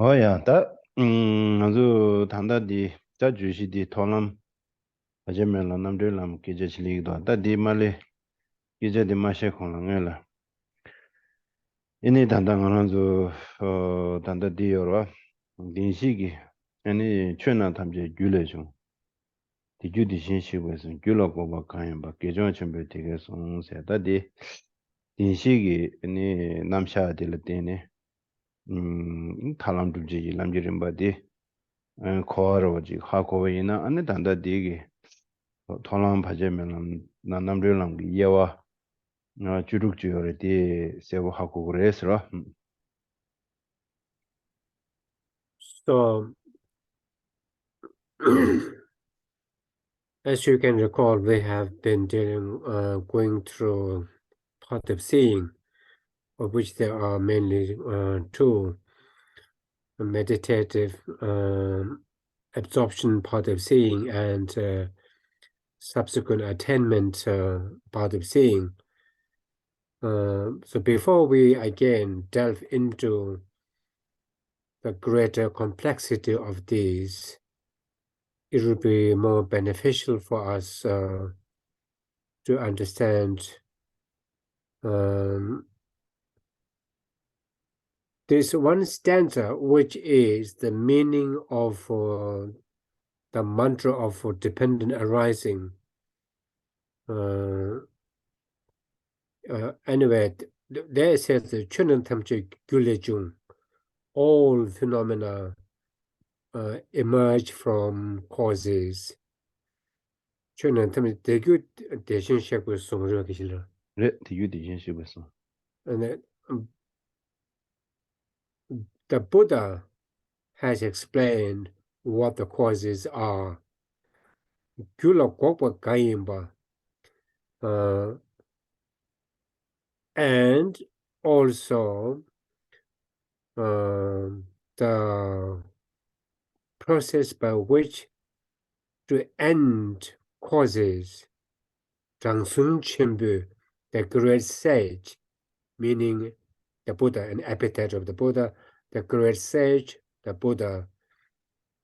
야, 아주 단다디 자 주시디 토람 아제멜라 남들람 기제실리도 다디 말레 기제디 마셰 콜랑엘라 이니 단당하나주 단다디 요라 딘시기 아니 최나 탐제 귤레죠 디주디 신시고에서 귤라고 바카임 바 계정 첨부 되게 송세 다디 딘시기 아니 남샤딜 때네 탈람둘지 람지림바디 코어로지 하고이나 안에 단다 되게 통람 바제면 남들랑 이해와 주룩주요리 세고 하고 그래서 So, as you can recall, we have been going through part of seeing, of which there are mainly two: meditative absorption part of seeing and subsequent attainment part of seeing. So before we again delve into the greater complexity of these, it would be more beneficial for us to understand there's one stanza which is the meaning of the mantra of dependent arising. Anyway, there it says the Chunan Tamche Gyulejung, all phenomena emerge from causes. Chunan Tamche Degu Deshin Shaku Songro Kishila. 디유디 신시고서 And the Buddha has explained what the causes are. Gyula Kokwa Kayimba. And also the process by which to end causes. Zhang Sun Chenbu, the great sage, meaning the Buddha, an epithet of the Buddha, the great sage, the Buddha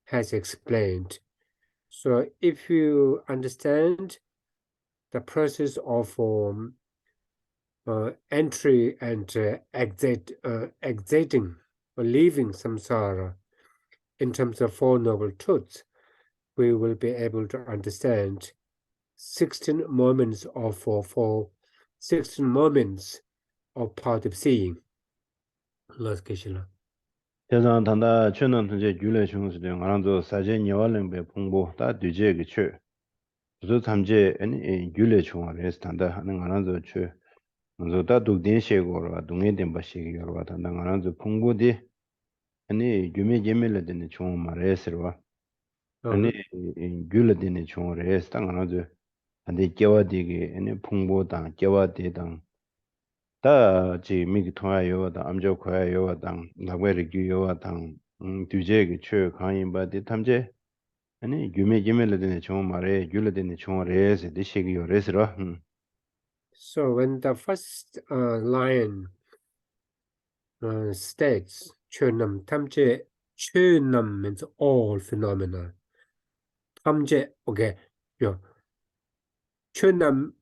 has explained. So if you understand the process of entry and exiting or leaving samsara in terms of Four Noble Truths, we will be able to understand 16 moments of 16 moments of part of seeing. Lord Geshe. 대상 단다 최는 현재 귤레 중수데 가랑도 사제 니왈랭베 풍보 다 뒤제게 최 그래서 잠제 아니 귤레 중앙에서 단다 하는 가랑도 최 먼저 다 독된시고로 동해된 바시기로 단다 가랑도 풍보디 아니 유메 제멜레데 중 말에서와 아니 귤레데 중으로서 당하나도 안데 깨와디게 아니 풍보다 깨와디당 다 지미기 통하여다 암조 거야여당 나베르기여당 뒤제게 최 강인바디 탐제 아니 유메 제멜레데 중 말에 귤레데 중으로서 디시기요레스라 So when the first line states Chönam Tamche, Chönam means all phenomena. Tamche, okay, yeah. Chönam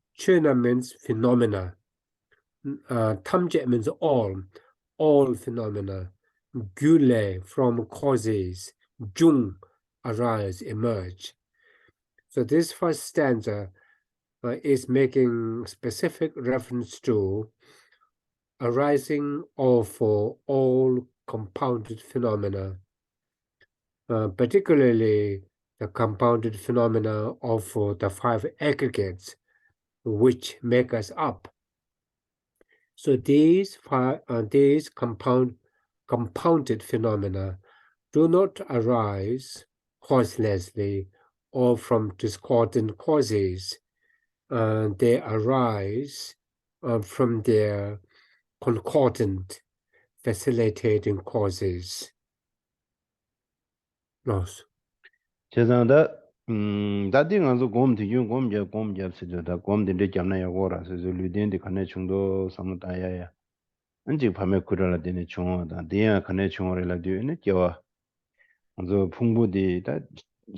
means phenomena. Tamche means all phenomena. Gyule from causes. Jung, arise, emerge. So this first stanza is making specific reference to arising of all compounded phenomena, particularly the compounded phenomena of the five aggregates which make us up. So these compounded phenomena do not arise causelessly or from discordant causes. They arise from their concordant facilitating causes. Loss. 제자다 다딩아서 곰디 곰제 곰잡스다 곰데 잠나 야고라 세르리덴데 칸네 중도 사무다야야 안지 밤에 그러라 되네 중앙다 대야 간에 중앙을 되네 겨와 먼저 풍부디다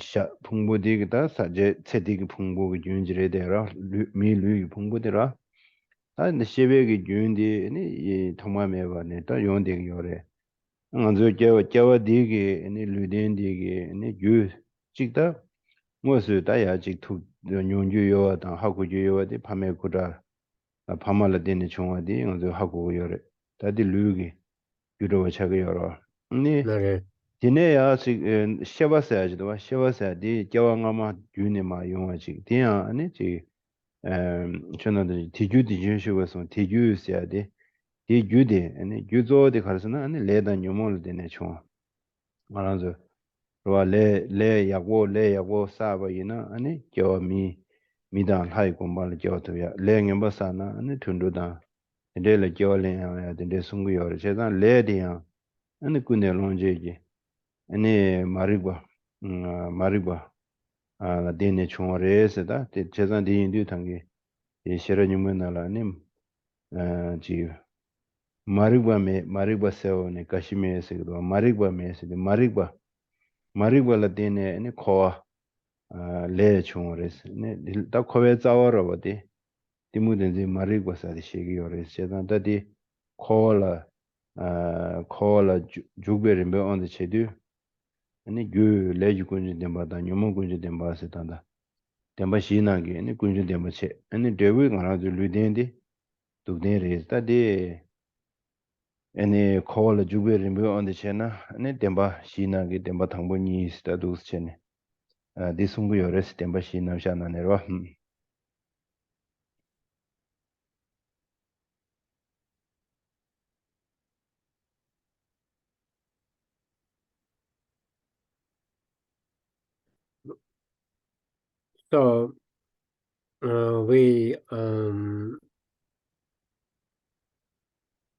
샤 풍부디다 사제 체디기 풍부기 윤지레 되라 미류 풍부디라 근데 시베기 윤디 이 통마메바네 또 용되기 요래 먼저 겨와 디기 니 류덴디기 유 찍다 무엇을 다야 직투 용주요다 하고 주요디 밤에 그라 밤말라 되는 중앙디 먼저 하고 요래 다들 류기 유로 차가 열어 니 나를 디네야 셔바사야지도 셔바사디 겨왕아마 유네마 용하지 디야 아니 지 저는 디주디 준쇼에서 디주스야 돼 디주디 아니 유조데 가르스나 아니 레다 뇨몰 되네 총 말아서 레 야고 사바이나 아니 겨미 미단 하이 공발 겨도야 레응버사나 아니 툰도다 데레 겨레야 데 숭구여 제단 레디야 아니 군데 론제지 아니 마리바 아 데네 총어레스다 제단 디인도 당게 이 시러님은나라님 지 마리바 세오네 카시메스도 마리바 메스도 마리바 라데네 아니 코아 레 총어레스 네다 코베 자워러버디 디무든지 마리바 사디 시기요레스 제단 다디 코라 코라 주베르메 온데 체두 아니 그 레주 군지 덴바다 녀모 군지 덴바세 단다 덴바 시나게 아니 군지 덴바체 아니 데위 가라주 류덴디 두덴 레스타데 아니 콜 주베르미 온데 체나 아니 덴바 시나게 덴바 당보니 스타두스 체네 아 디숭부 요레스 덴바 시나 샤나네로 So we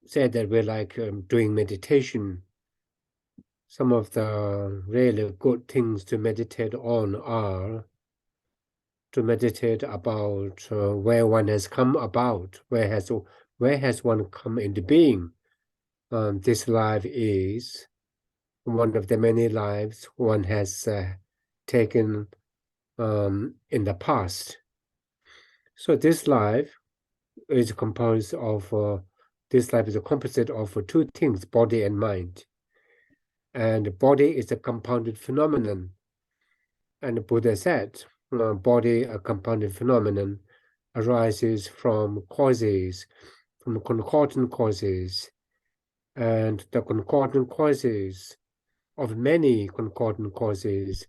said that we're like doing meditation. Some of the really good things to meditate on are to meditate about where one has come about, where has one come into being. This life is one of the many lives one has taken in the past. So this life is composed of this life is a composite of two things, body and mind. And the body is a compounded phenomenon. And the Buddha said, body, a compounded phenomenon, arises from causes, from concordant causes. And the concordant causes of many concordant causes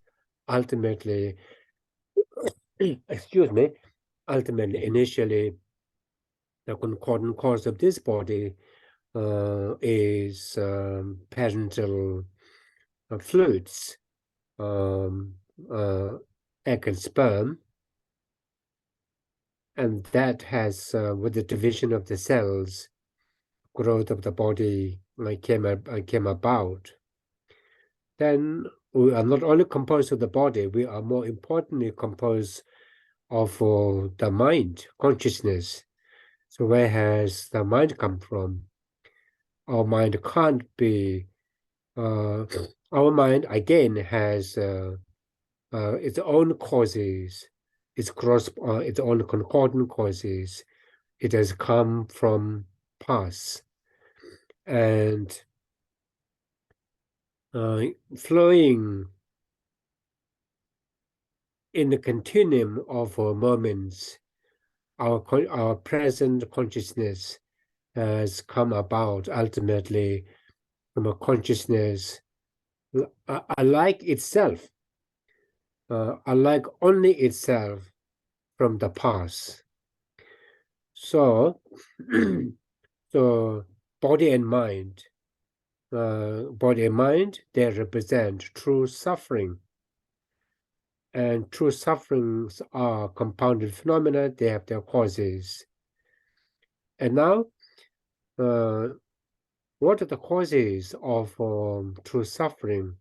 ultimately, initially, the concordant cause of this body is parental fluids, egg and sperm, and that has, with the division of the cells, growth of the body came about. Then we are not only composed of the body, we are more importantly composed of the mind, consciousness. So where has the mind come from? Our mind can't be, our mind again has its own causes, its own concordant causes. It has come from past. And flowing in the continuum of moments, our present consciousness has come about ultimately from a consciousness alike itself, alike only itself from the past. So, so body and mind, they represent true suffering. And true sufferings are compounded phenomena, they have their causes. And now, what are the causes of true suffering?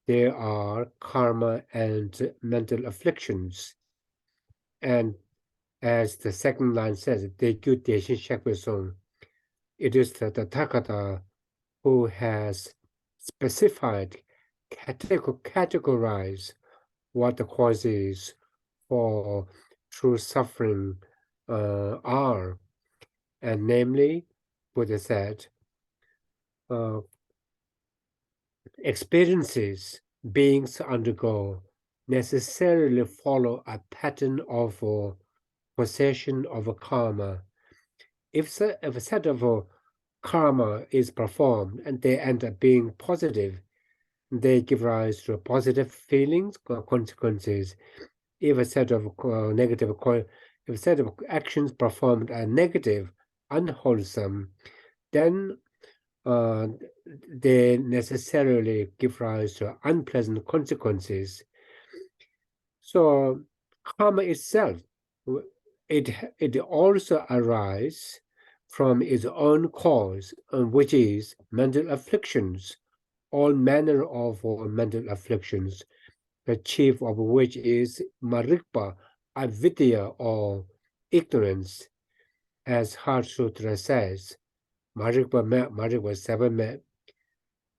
There are karma and mental afflictions. And as the second line says, it is the Tathagata who has specified, categorized what the causes for true suffering are. And namely, Buddha said, experiences beings undergo necessarily follow a pattern of possession of a karma. If a set of karma is performed and they end up being positive, they give rise to positive feelings or consequences. If a set of if a set of actions performed are negative, unwholesome, then they necessarily give rise to unpleasant consequences. So karma itself, it also arises from its own cause, which is mental afflictions, all manner of mental afflictions, the chief of which is marikpa, avidya, or ignorance, as Heart Sutra says. Marikpa 7.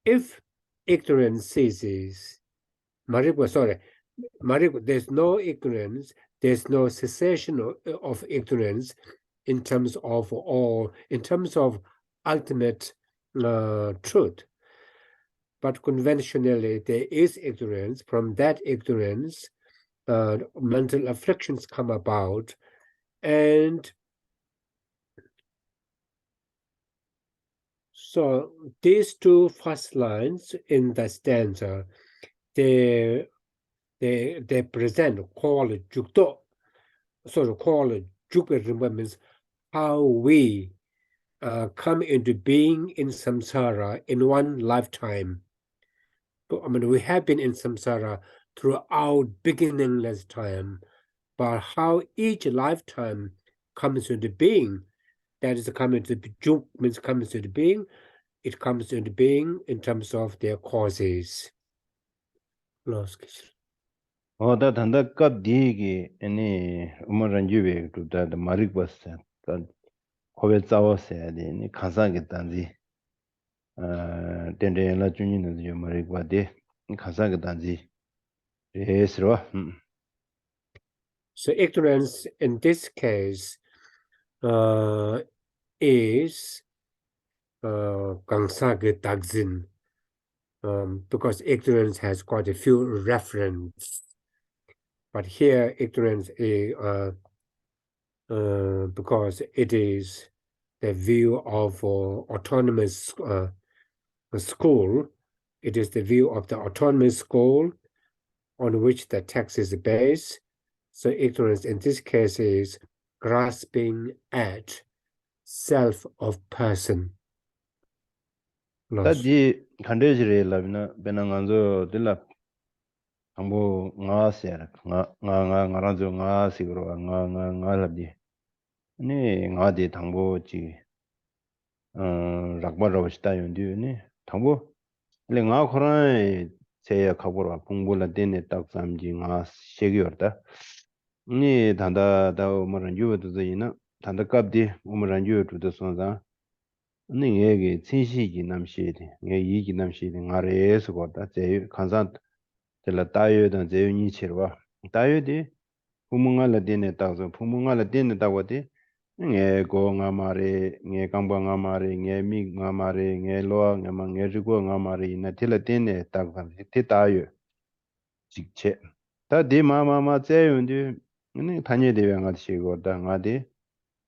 If ignorance ceases, there's no ignorance, there's no cessation of ignorance in terms of ultimate truth. But conventionally, there is ignorance. From that ignorance, mental afflictions come about, and so these two first lines in the stanza, they present call jukto, sort of call jukpa means how we come into being in samsara in one lifetime. I mean, we have been in samsara throughout beginningless time, but how each lifetime comes into being, that is coming to juk means comes into being, it comes into being in terms of their causes. 다 단다 갑 디기 아니 우마란 주베 두다 마릭 버스 다 코베 자워세 되니 가사게 단지 덴덴라 주니는 저 마릭 바데 가사게 단지 예스로 So ignorance in this case is Gangsage Dagzin, because ignorance has quite a few references. But here ignorance is because it is the view of autonomous school. It is the view of the autonomous school on which the text is based. So ignorance in this case is grasping at self of person. 다디 간데지레 라비나 베나간조 딜라 당보 nga세라 ngaran조 nga시그로 nga라디 네 nga디 당보지 락바라고 시다윤디니 당보 랭아 코라에 제야 가보라 공부를 되네 딱 삼지 nga 시기였다 니 단다다 뭐는 유도도이나 단다갑디 뭐는 유도도 선자 니 얘기 친시기 남시디 예 이기 남시디 ngare서 거다 제 간산 될 다여던 제윤이 치러와 다여디 부모가라 되네 딱서 부모가라 되네 딱어디 nge go nga mare nge kangba nga mare nge mi nga mare nge lo nga ma nge ru nga mare na tela tene tak van te ta yu jik che ta de ma ze yun de ne tanye de nga chi go da nga de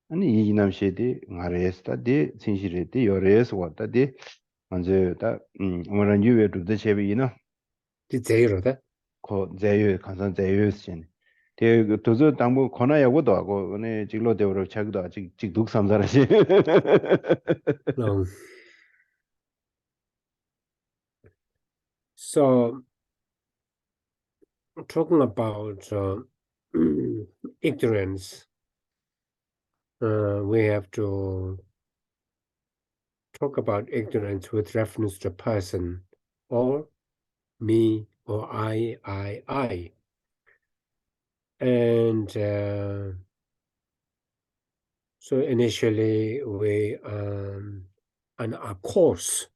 ani yi nam she de nga re sta de sin shi re de yo re so wa da de anje da mo ran yu we du de che bi na 제이로다. 거 제유 간산 제유 신 대 도저 당부 권하야고도 하고 오늘 직로 대우로 자기도 아직 직독 삼사라시 So talking about ignorance, we have to talk about ignorance with reference to person, or me, or I. And So initially, a coarse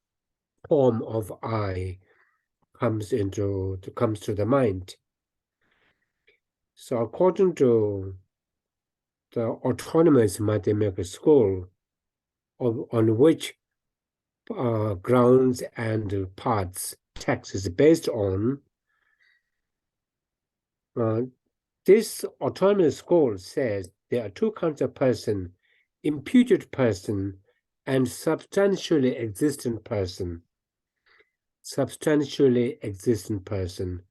form of I comes to the mind. So according to the autonomous mathematical school, on which grounds and parts text is based on, this autonomous school says there are two kinds of person: imputed person and substantially existent person. Substantially existent person.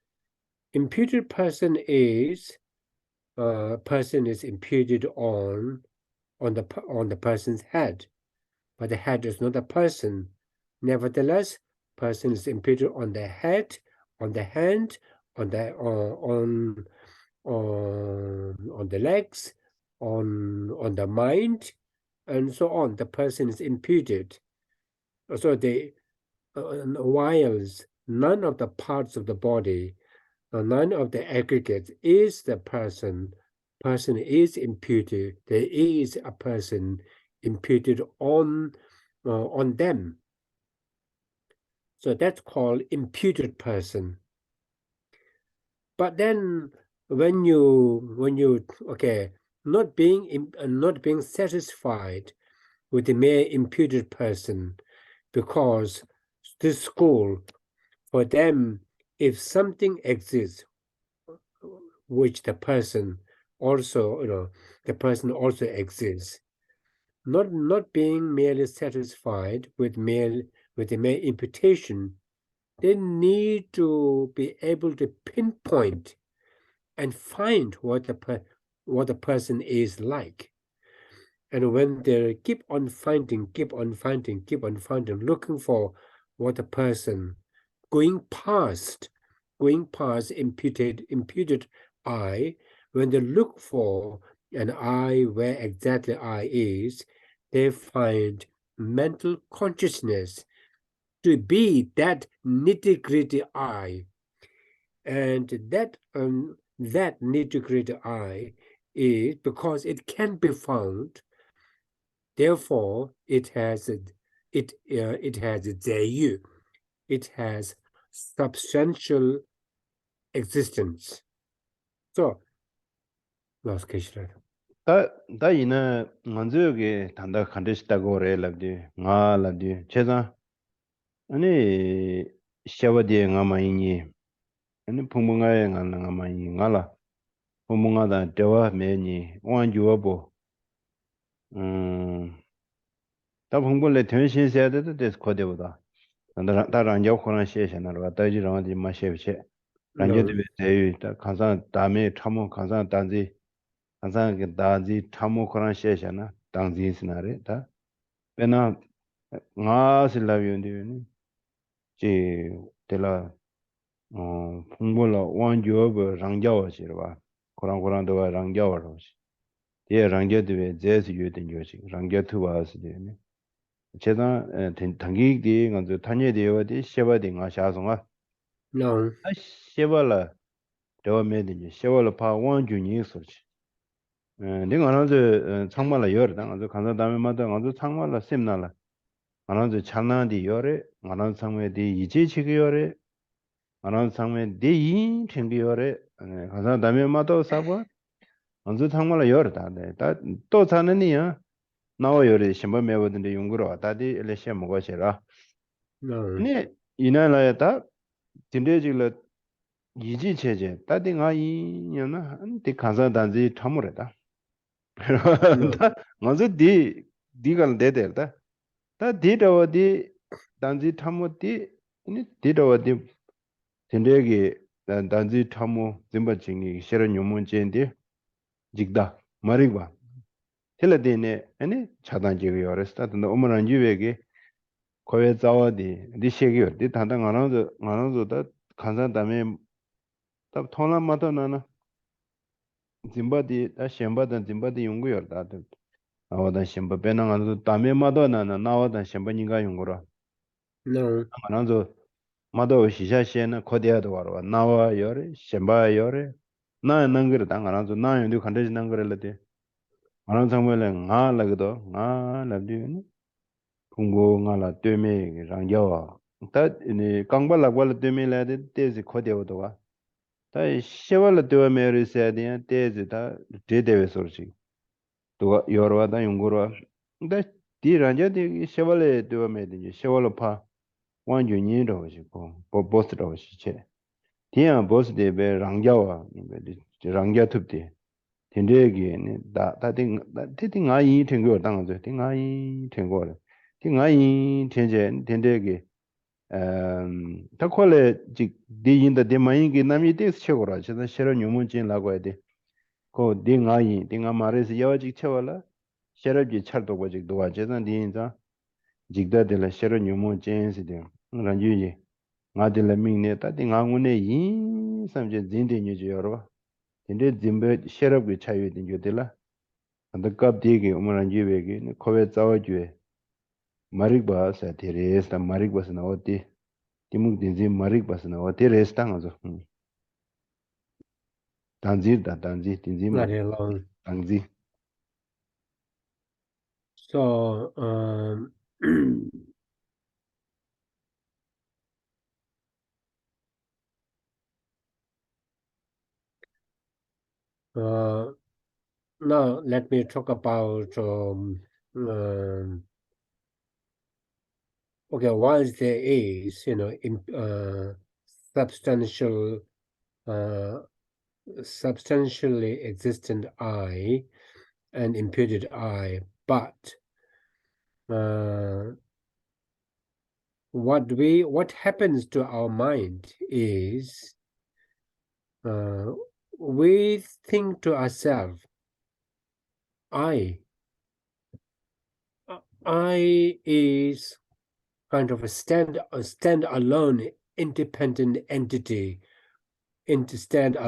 Imputed person is person is imputed on the person's head, but the head is not a person. Nevertheless, person is imputed on the head, on the hand, on the on the legs, on the mind, and so on. The person is imputed. So whilst none of the parts of the body, none of the aggregates is the person. Person is imputed. There is a person imputed on them. So that's called imputed person. But then when you not being satisfied with the mere imputed person, because this school, for them, if something exists which the person also exists, not being merely satisfied with the mere imputation, they need to be able to pinpoint and find what the person is like. And when they keep on finding, looking for what the person, going past imputed I, when they look for an I where exactly I is, they find mental consciousness to be that nitty-gritty I. And that nitty-gritty I is because it can be found. Therefore, it has zayu. It has substantial existence. So, last question. 다 이나 먼저게 단다 컨디스다고 그래랍디 나랍디 제가 아니 샤바디에 가마이니 아니 풍문가에 가는 가마이 나라 풍문가다 대화 매니 원주어보 다 풍불레 전신세야 돼도 데스 코데보다 다 란자 코란 시에셔나로 다지랑디 마셰비체 란제데 No, 대유 다 간사 다음에 참모 간사 단지 간사 단지 참모 코란 시에셔나 당지 스나레 다 pena nga silabiyonde che tela phungbola wangyo ba rangjawa shirwa korang do rangjawa ro shi ye rangje de je si yue den yo shi rangje tu ba si de ne cheda 당기 di nga zo tanye de yo de sheba de nga sha song a no, sheba la de me de sheba la pa wangju ni so chi 내가 하나도 창말라 열 당아서 간다 다음에 마다 가서 창말라 셈나라 하나도 찬나디 열에 하나도 상매디 이제 지기 열에 하나도 상매 대이 챙기 열에 가서 다음에 마다 사고 먼저 창말라 열다 네또 자는이야 나와 열에 심바 매거든데 용구로 다디 일레시 먹어셔라 no, 네 이나라야다 진대지를 이지 체제 따딩아 이냐나 안디 가서 단지 참으래다 no, 다 먼저 디간 대대다 다 디더디 단지 탐모디 니 디더디 텐데기 단지 탐모 짐바징이 셔런 요문제인데 직다 말이가 텔레데네 아니 차단지가 요랬다 근데 어머나 유베게 거에 자와디 리셰기 디 단당 안아도 간산 다음에 답 통남마다 나나 짐바디 다 셴바단 짐바디 용구였다 나와다 셴바 배낭안도 담에 마도나나 나와다 셴바니가 용거라 no, 안아도 마도 시샤시에나 코디아도 와로 나와 요레 셴바 요레 나 능거를 당안아도 나 용도 간대지 능거를데 Marang Sangwele nga lagdo, nga labdi, Pungo nga la teme rang yawa. Ta kangba lakwa la teme la de tezi kode wado wa. Ta shewa la tewa me ri se de tezi ta de dewe sorchi. To yorwa ta yungurwa. Ta di ranja di shewa le tewa me de shewa la pa wan ju nyi ro shi ko boss ro shi che. Di ya boss de be rang yawa rang ya tup de. Tende gi ne ta ti nga yi tengo dang zo ti nga yi tengo le. Ti nga yi tenje tende gi 다 콜레 지 디인다 데마인기 남이 데스 쳐고라 저다 셔러 뉴문진 라고 해야 돼. 고 딩아이 딩아 마레스 여직 쳐와라. 셔러지 찰도 고직 도와 저다 디인자 직다들 셔러 뉴문진 시데. 란주지 나들 민네 다 딩아군네 이 삼제 진데 뉴지 여러. 근데 짐베 셔럽이 차유 된 조들라. 안덕갑 디게 오므란지베게 코베 자와주에 마릭바 사테레스 마릭바스 나오티 Timuk dinzi marik basna wa te resta nga zo. Tanzir da tanzir dinzi Not marik. alone. Tanzir. So now let me talk about okay, once there is, substantial, substantially existent I and imputed I, but what happens to our mind is we think to ourselves, I is kind of a stand-alone independent entity, entity,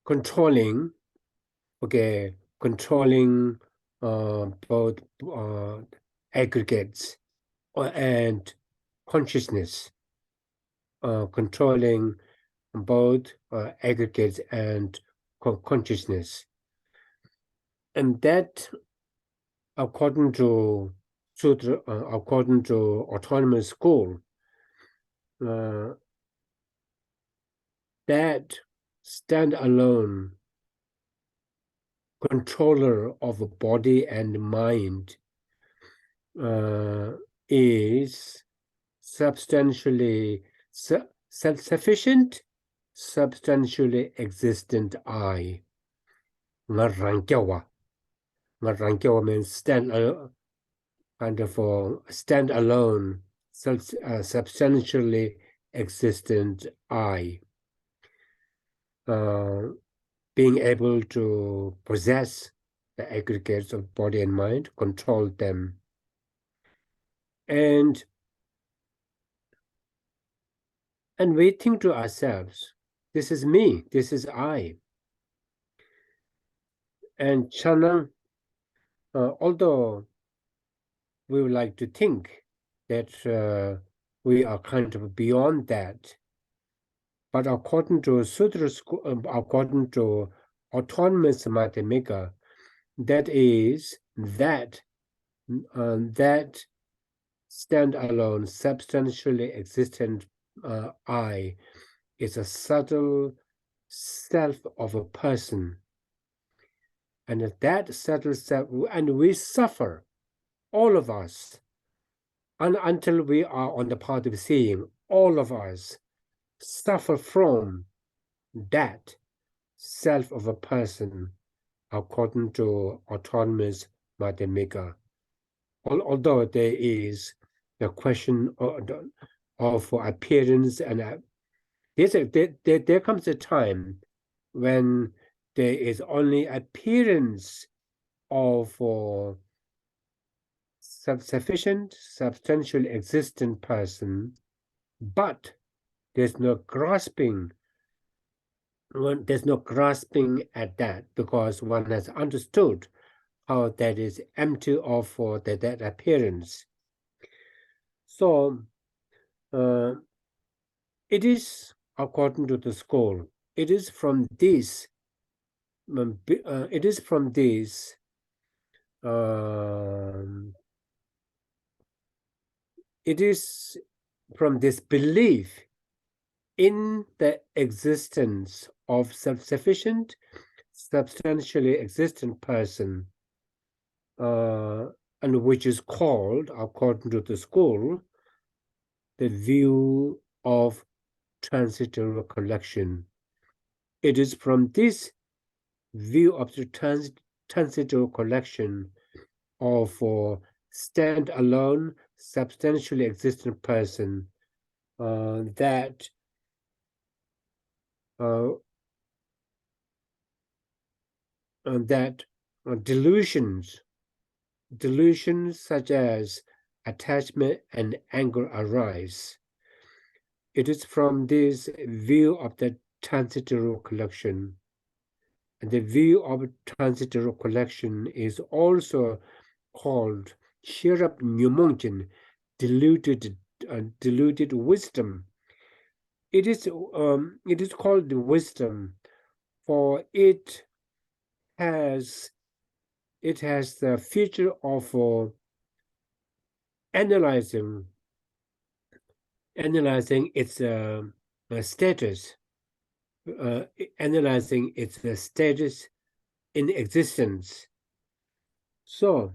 controlling both aggregates and consciousness, controlling both aggregates and consciousness, and that, according to Sutra, according to autonomous school, that stand-alone controller of body and mind is substantially self-sufficient, substantially existent I. Nga rangkyawa means stand-alone, substantially existent I. Being able to possess the aggregates of body and mind, control them. And we think to ourselves, this is me, this is I. And Chanang, although we would like to think that we are kind of beyond that, but according to Sutra school, according to autonomous Madhyamika, that is that stand-alone, substantially existent I is a subtle self of a person, and that subtle self, and we suffer, all of us, and until we are on the path of seeing, all of us suffer from that self of a person, according to autonomous Madhyamika. Although there is the question of appearance, and there comes a time when there is only appearance of sufficient, substantial, existent person, but there's no grasping. There's no grasping at that, because one has understood how that is empty of that appearance. So it is according to the school. It is from this. It is from this. It is from this belief in the existence of self-sufficient, substantially existent person, and which is called, according to the school, the view of transitory recollection. It is from this view of the transitory recollection of a stand-alone, substantially existent person that delusions such as attachment and anger arise. It is from this view of the transitory recollection. And the view of transitory recollection is also called Shirab Nyumongchen, deluded wisdom. It is called wisdom, for it has the feature of analyzing its status, analyzing its status in existence. So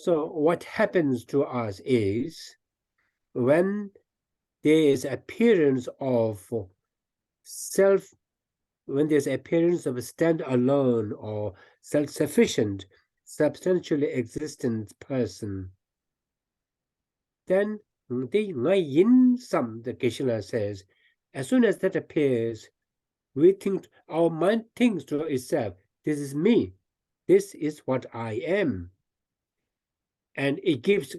what happens to us is, when there is appearance of when there's appearance of a stand-alone or self-sufficient, substantially existent person, then the Geshe says, as soon as that appears, our mind thinks to itself, this is me, this is what I am. And it gives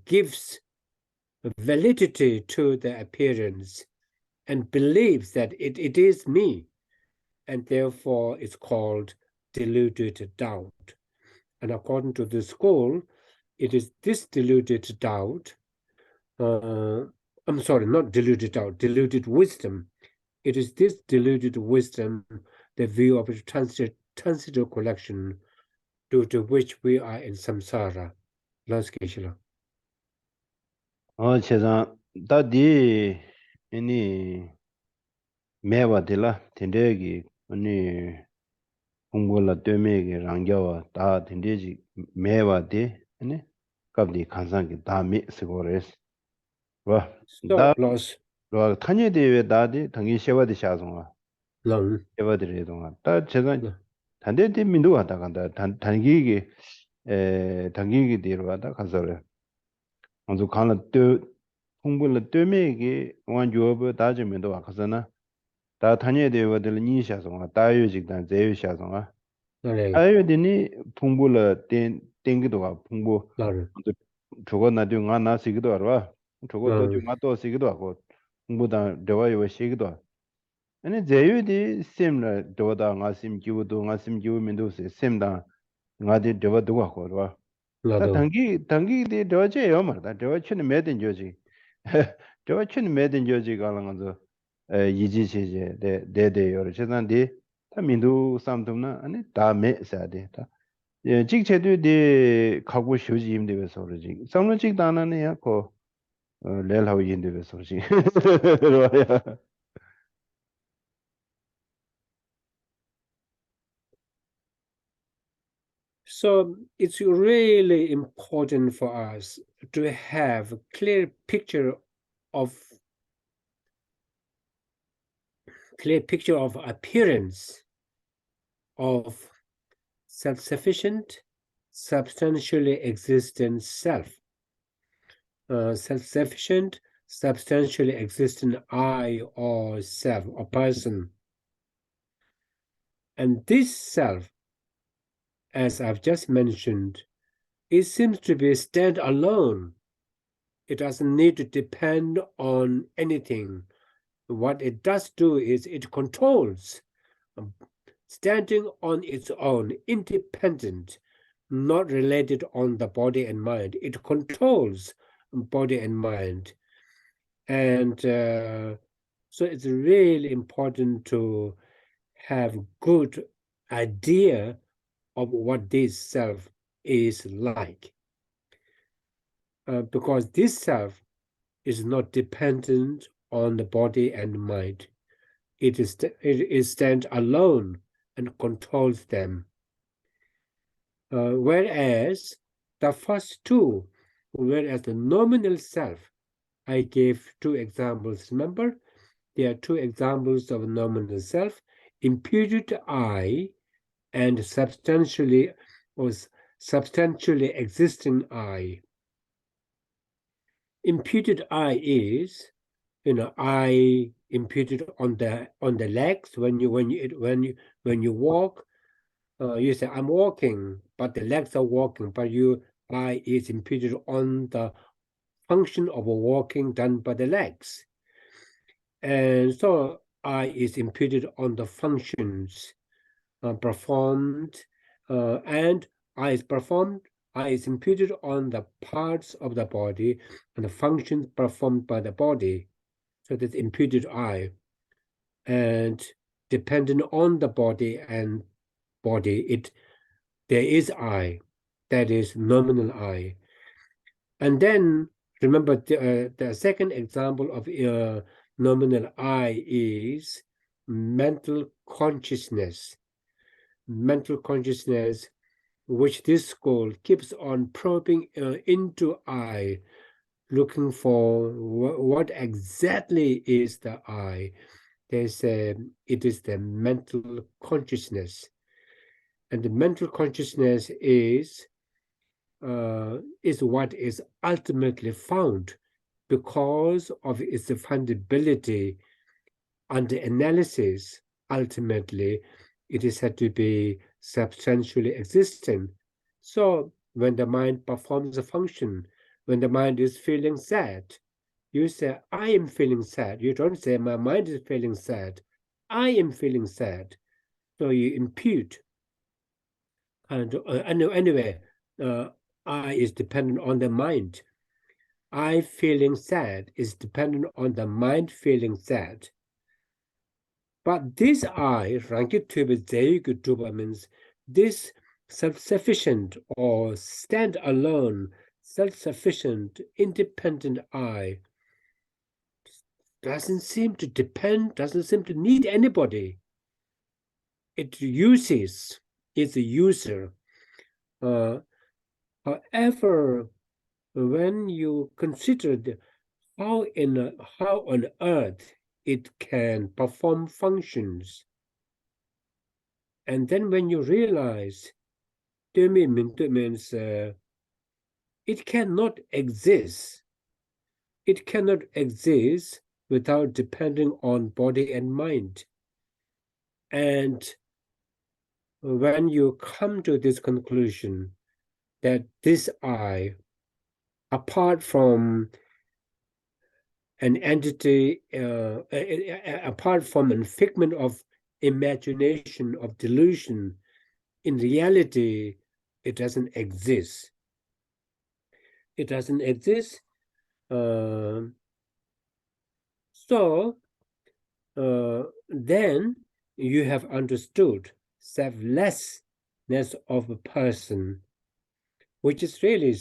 gives validity to the appearance and believes that it is me, and therefore it's called deluded doubt. And according to the school, it is this deluded doubt, I'm sorry, not deluded doubt, deluded wisdom. It is this deluded wisdom, the view of a transitory collection, due to which we are in samsara. Geshe. 제가 다디 아니 매와들라 텐데기 아니 공부라 되메기 랑겨와 다 텐데지 매와디 아니 갑디 간상기 다미 스고레스 와 So, loss. 와 타니데에 다디 당기 셰와디 샤송아 Long. 셰와디레 동안 다 제가 단데디 민도 왔다 간다 단기기 단기기 뒤로 왔다 가서래 먼저 간을 또 공부를 뜨메기 완주업 다지면도 와서나 다 타니데에들 니샤송아 다유직단 제유샤송아 아유디니 풍부를 땡기도 와 풍부 저거 나도 나 나시기도 알아 저거 또 나도 시기도 하고 풍부다 대화요 시기도 아니 제유디 셈라 도다 나심 기우도 나심 기우면도 셈다 나디 대화도 하고 알아 다 단기 대화제요 말다 대화치는 매든 조지 대화치는 매든 조지 가능한서 이지체제 대대요 제단디 다 민두 삼tum나 아니 다메 사데 다 예, 직체도 네 가고 쉬지 힘들어서 그러지. 상론직 단안에야 그 렐하고 힘들어서 그러지. So it's really important for us to have a clear picture of appearance of self-sufficient, substantially existent self. Self-sufficient, substantially existent I or self or person. And this self, as I've just mentioned, it seems to be stand-alone. It doesn't need to depend on anything. what it does do is it controls, standing on its own, independent, not related on the body and mind. It controls body and mind. And so it's really important to have good idea of what this self is like. Because this self is not dependent on the body and mind. It is stand alone and controls them. Whereas the first two, whereas the nominal self, I gave two examples. Remember, there are two examples of nominal self: imputed I and substantially existing I. Imputed I is, I imputed on the legs when you walk. You say I'm walking, but the legs are walking, but I is imputed on the function of walking done by the legs. And so I is imputed on the functions performed, and I is imputed on the parts of the body and the functions performed by the body. So that's imputed I. And dependent on the body and body, there is I, that is nominal I. And then remember the second example of nominal I is mental consciousness. Mental consciousness, which this school keeps on probing into I, looking for what exactly is the I. It is the mental consciousness. And the mental consciousness is what is ultimately found because of its fundability under analysis. Ultimately, it is said to be substantially existent. So when the mind performs a function, when the mind is feeling sad, you say, I am feeling sad. You don't say, my mind is feeling sad. I am feeling sad. So you impute. And anyway, I is dependent on the mind. I feeling sad is dependent on the mind feeling sad. But this I, Rankituba means this self-sufficient or stand-alone, self-sufficient, independent I doesn't seem to need anybody. It uses, it's a user. However, when you consider how on earth it can perform functions, and then when you realize means it cannot exist. It cannot exist without depending on body and mind. And when you come to this conclusion that this I, apart from an entity, apart from a figment of imagination, of delusion, in reality, it doesn't exist. It doesn't exist. So then you have understood selflessness of a person, which is really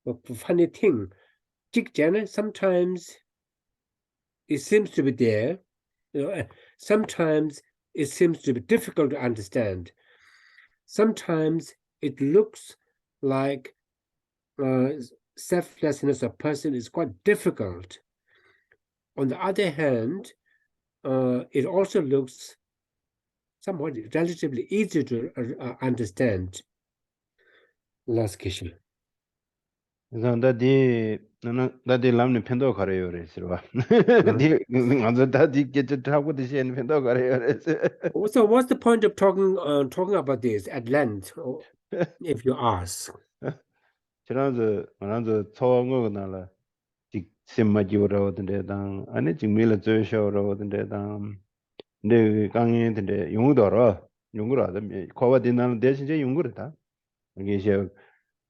a funny thing. Sometimes it seems to be there. Sometimes it seems to be difficult to understand. Sometimes it looks like selflessness of person is quite difficult. On the other hand, it also looks somewhat relatively easy to understand. Last question. 다디 람니 펜도 가래요 그래서 디 먼저 다디 게트 하고 드시는 펜도 가래요 그래서 So what's the point of talking about this at length, if you ask? 지난주 처음 거 나라 simma jiwara de dang ane jingmila zoe shawara de dang ne 강에 de 용도로 용구라 de 거와 din나 대신에 용구르다 이게 이제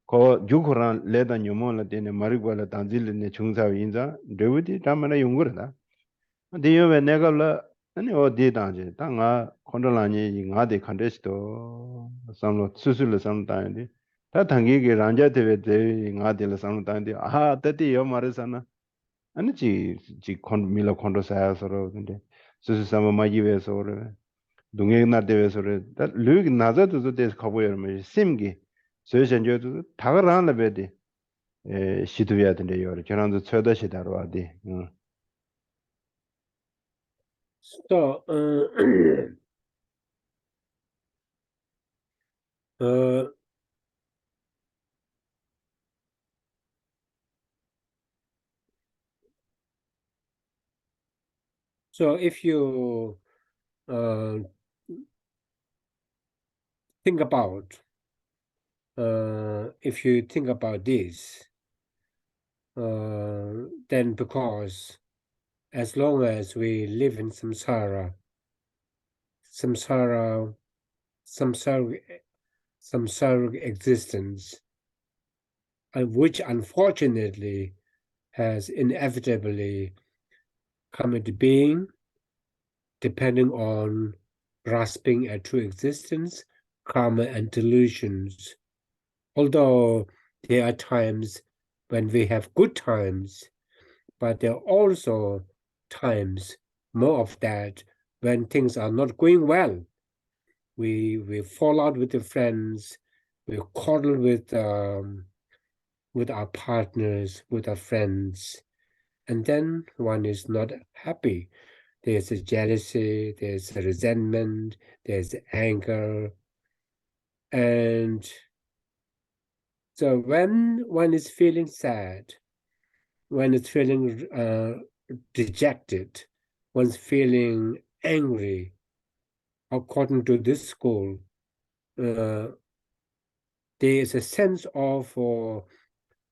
거 주고란 레다 녀모라 되네 마리고라 단질네 중사 인자 레우디 담나 용구르다 근데 내가라 아니 어디 당제 당아 컨트롤하니 나데 컨테스트 삼로 수술을 삼다인데 다 당기게 란자되베 데 나데를 삼다인데 아 때티 요 말잖아 아니 지 밀어 컨트롤사서로 근데 수술 삼아 마기베서 그래 동행 나데베서 그래 다 르기 나자도 데 가보여 심기 저전저도 다가라나 베디 에 시도해야 된대 요 저런도 쳐다시다로 와디 So, uh, so if you think about if you think about this, then because as long as we live in samsara, samsaric existence, and which unfortunately has inevitably come into being, depending on grasping at true existence, karma, and delusions. Although there are times when we have good times, but there are also times, more of that, when things are not going well. We fall out with the friends, we quarrel with our partners, with our friends, and then one is not happy. There's a jealousy, there's a resentment, there's anger, and so when one is feeling sad, when it's feeling dejected, one's feeling angry, according to this school, there is a sense of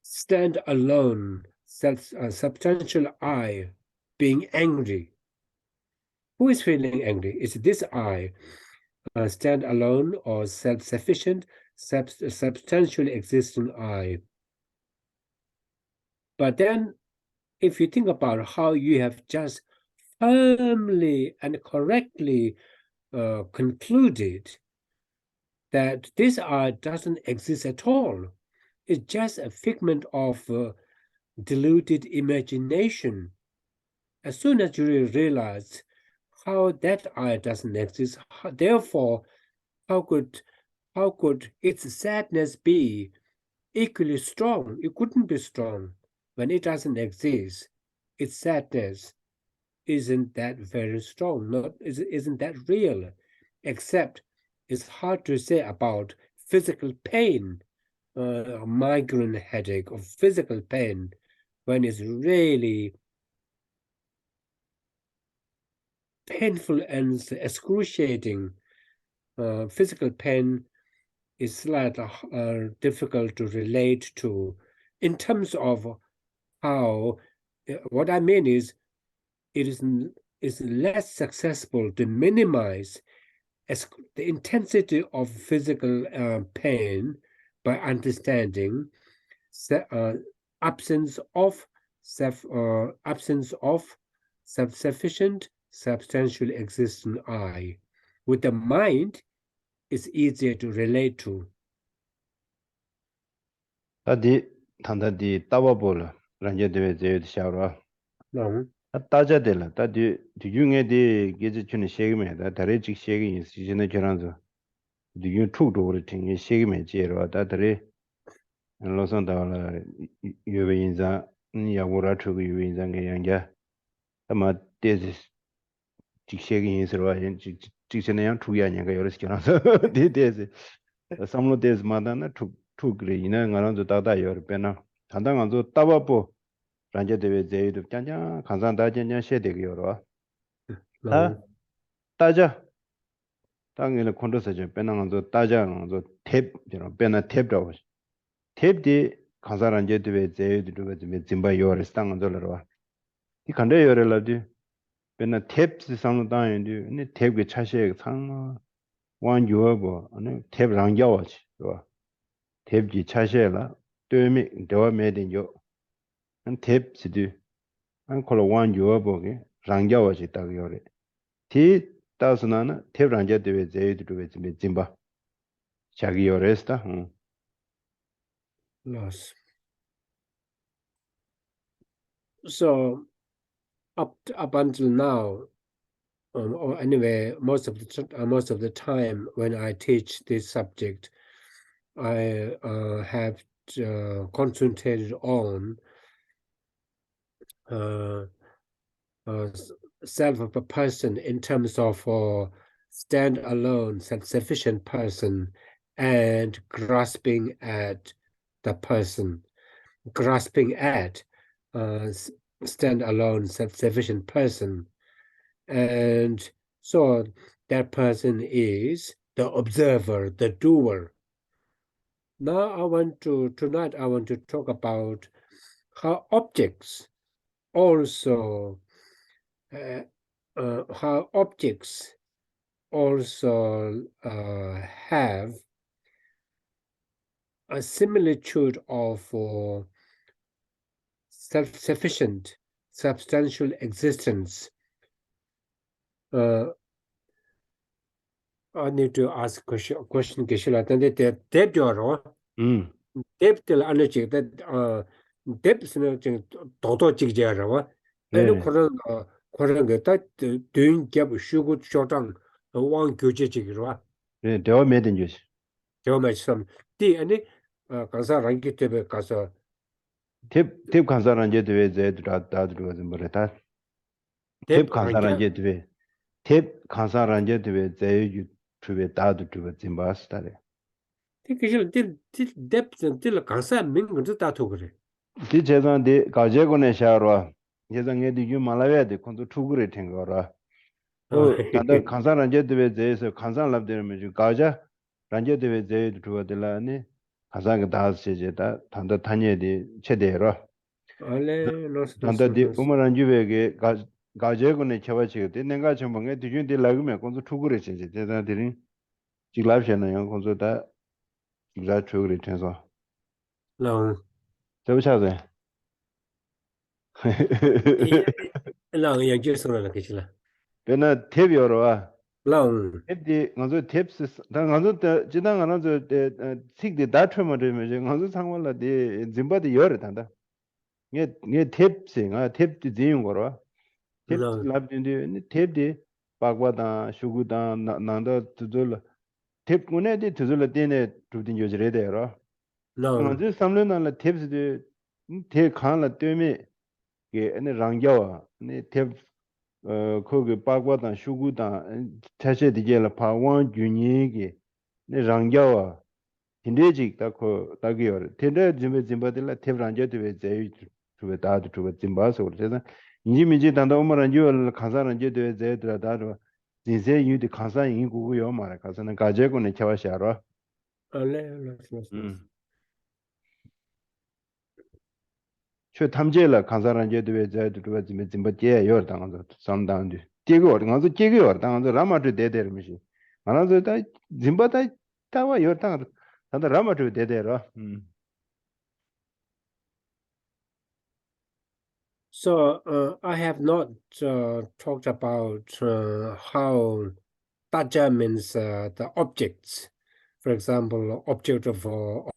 stand-alone, substantial I being angry. Who is feeling angry? Is this I, stand-alone or self-sufficient, substantially existing I? But then, if you think about how you have just firmly and correctly concluded that this I doesn't exist at all, it's just a figment of deluded imagination. As soon as you realize how that I doesn't exist, therefore, how could its sadness be equally strong? It couldn't be strong when it doesn't exist. Its sadness isn't that very strong, isn't that real, except it's hard to say about physical pain, a migraine headache, or physical pain, when it's really painful and excruciating. Physical pain is slightly difficult to relate to in terms of how, what I mean is, it is less successful to minimize the intensity of physical pain by understanding absence of self-sufficient, substantially existing I. With the mind, it's easier to relate to. 다디 단다디 따와볼 란제드베 제드 샤로 No. 따자델라 다디 디중에디 게지춘의 세금에다 다레직 세금이 시즌에 저런서 디중 투도를 팅이 세금에 제로 다들이 로선다라 유베인자 야고라 투고 유베인자게 양자 아마 데지 직세금이 있어와 직세네 양 투야냐가 여러 시켜놔서 데데지 삼로 데스 마다나 투 그래 이나 가는도 다다 여 배나 단당한도 따바보 란제데베 제이도 짠짠 간산다 짠짠 셰데기요로 다 No. 따자 당일에 콘도서 저 빼나가서 따자가서 탭 저런 빼나 탭라고 탭디 간사란제 되베 제유드르가 좀 짐바 요레스 땅은 돌러와 이 간데 요레라디 맨날 탭스 상당인데 네 탭게 차시에 상 완유어버 아니 탭 랑겨워지 또 탭지 차시에라 되미 대화 매든요 한 탭지디 한 콜로 완유어버게 랑겨워지 딱 요레 티 따스나나 탭 랑제 되베 제유드르가 좀 짐바 자기 요레스다 Yes. So up until now, or anyway, most of the time when I teach this subject, I have concentrated on uh, self of a person in terms of stand-alone, self-sufficient person, and grasping at the person, grasping at stand-alone, self-sufficient person. And so that person is the observer, the doer. Now tonight I want to talk about how objects also have a similitude of self-sufficient, substantial existence. I need to ask question Geshe that you're depth energy that depth 도도 직제라고 아니 네 그런 게다 doing gap shoot shortang 왕 교제직이로 네 대화 매든요 제가 좀 뒤 아니 가서 랑기 때문에 가서 탭 간사란제 되베 제유드라 다드르가 좀 뭐래다 탭 뎁 랑기 간사란제 되베 탭 간사란제 되베 제유 주베 다드르가 짐바스다레 티키실 티 뎁 til 가서 민거 다토 그래 디 제단데 가제고네 샤로 제단게 디유 말라베데 콘도 투그레 탱거라 오 단다 간사란제 되베 제에서 간사랍데르메 가자 란제 되베 제유 주어들라니 간사가 다스제다 단다 타니에디 체데로 알레 노스 단다디 우마란주베게 가제고네 켜바치게 내가 전방에 디준디 라그메 콘도 투그레 체제 제단들이 지랍셔나요 콘도다 지랍 투그레 텐서 랑 저부차세 랑 양주스는 그치라 베나 탭여로와 랑 탭디 먼저 탭스 다 먼저 지당 하나 저 식디 다트머를 이제 먼저 상관라디 짐바디 열어 단다 얘 탭싱 탭디 지용 거로 탭 랑 랍딘디 탭디 바과다 슈구다 난다 두들 탭 군에디 두들 때네 두딘 요지레데요 랑 먼저 삼려나라 탭스디 테 칸라 때문에 게 아니 랑겨와 아니 탭 거기 빠과단 슈구단 차세 디게라 파원 균이게 네 랑겨와 힌데직 다코 다기어 텐데 짐바들라 테브란제 되베 제이 주베 다도 주베 짐바서 그래서 인지미지 단다 오마란지월 가사란제 되베 제드라 다도 진세 유디 가사 인구고요 말아 가사는 가제고네 켜와샤로 알레 노스 저 탐제라 간사란제 되베 제드 두베 짐바제 요 당한서 상당히 띠고 어디가서 띠고 당한서 라마트 데데르미시 만나서 다 짐바다 타와 요 당 단다 라마트 데데라 So I have not talked about how Taja means the objects. For example, object of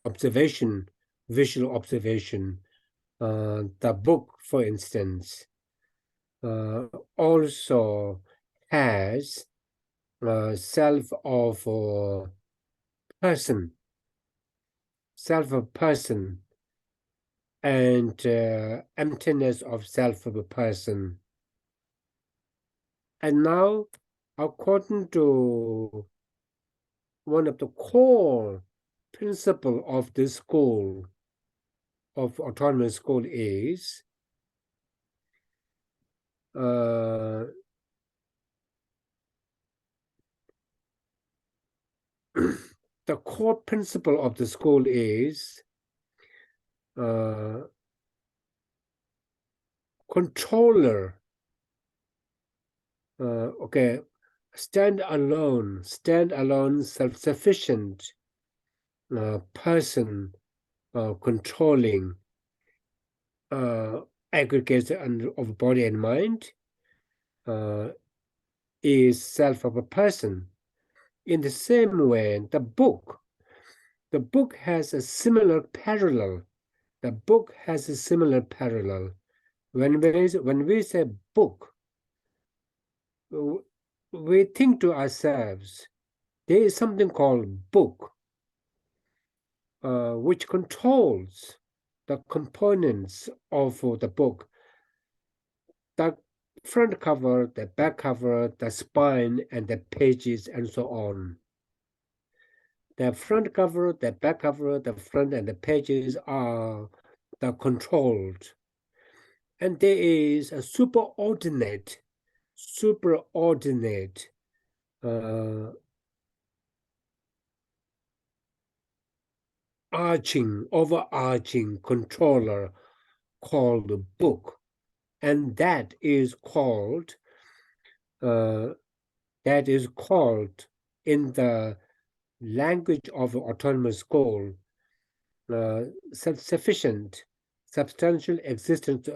observation, visual observation. The book, for instance, also has self of person, self of person, and emptiness of self of a person. And now, according to one of the core principle of this school, of autonomous school is the core principle of the school is controller, okay, stand alone, self-sufficient person controlling aggregates of body and mind is self of a person. In the same way, the book has a similar parallel. The book has a similar parallel. When we say book, we think to ourselves, there is something called book, which controls the components of the book. The front cover, the back cover, the spine, and the pages, and so on. The front cover, the back cover, the front and the pages are the controlled. And there is a superordinate, overarching controller called book. And that is called in the language of autonomous goal, self-sufficient, substantial existence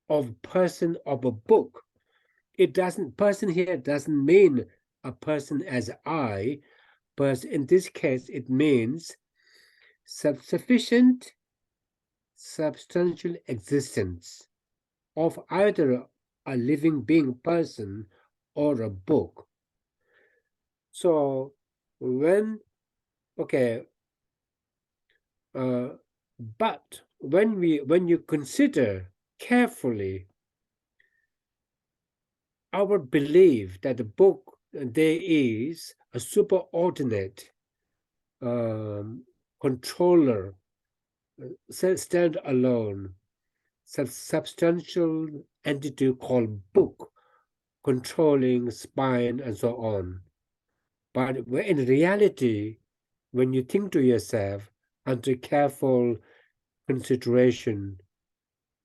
of person of a book. Person here doesn't mean a person as I, but in this case it means self-sufficient, substantial existence of either a living being person or a book. So when but when you consider carefully our belief that the book there is a superordinate controller, stand alone, substantial entity called book, controlling spine and so on. But in reality, when you think to yourself under careful consideration,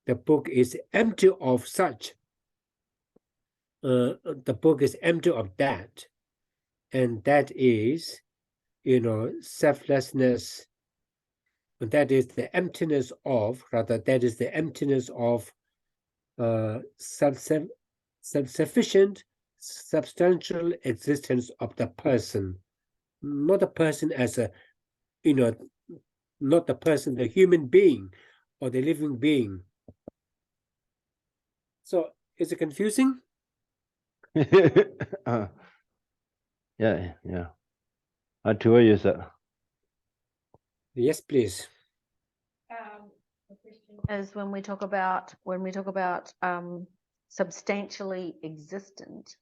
the book is empty of such. The book is empty of that, and that is, selflessness. That is the emptiness of, self-sufficient, substantial existence of the person, not the person as a, not the person, the human being or the living being. So is it confusing? Yeah. To what you said. Yes, please. The question is when we talk about substantially existent,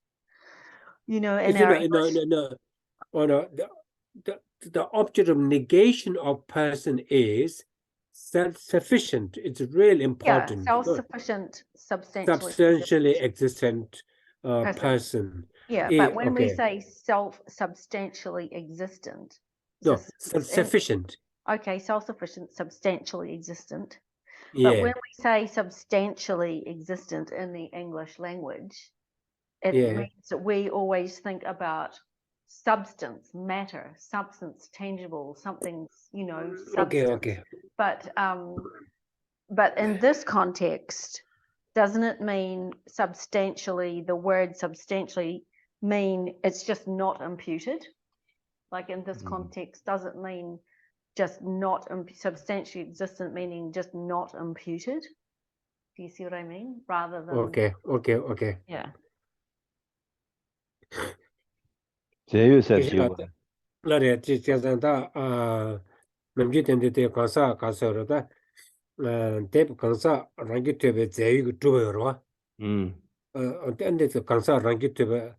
in our English. The object of negation of person is self-sufficient. It's really important. Yeah, self-sufficient, substantially existent person. Yeah, but when we say substantially existent, no, self-sufficient. Okay, self-sufficient, substantially existent. Yeah. But when we say substantially existent in the English language, it means that we always think about substance, matter, substance, tangible, something, substance. Okay. But in this context, doesn't it mean substantially, the word substantially mean it's just not imputed? Like in this context, does it mean just not substantially existent, meaning just not imputed? Do you see what I mean? Rather than okay. Yeah. 제유 셉시고. 나래 지자다 남기된데 가서 가서로다 대부 강사 랑기 때문에 제이고 두어요. 근데 강사 랑기 때문에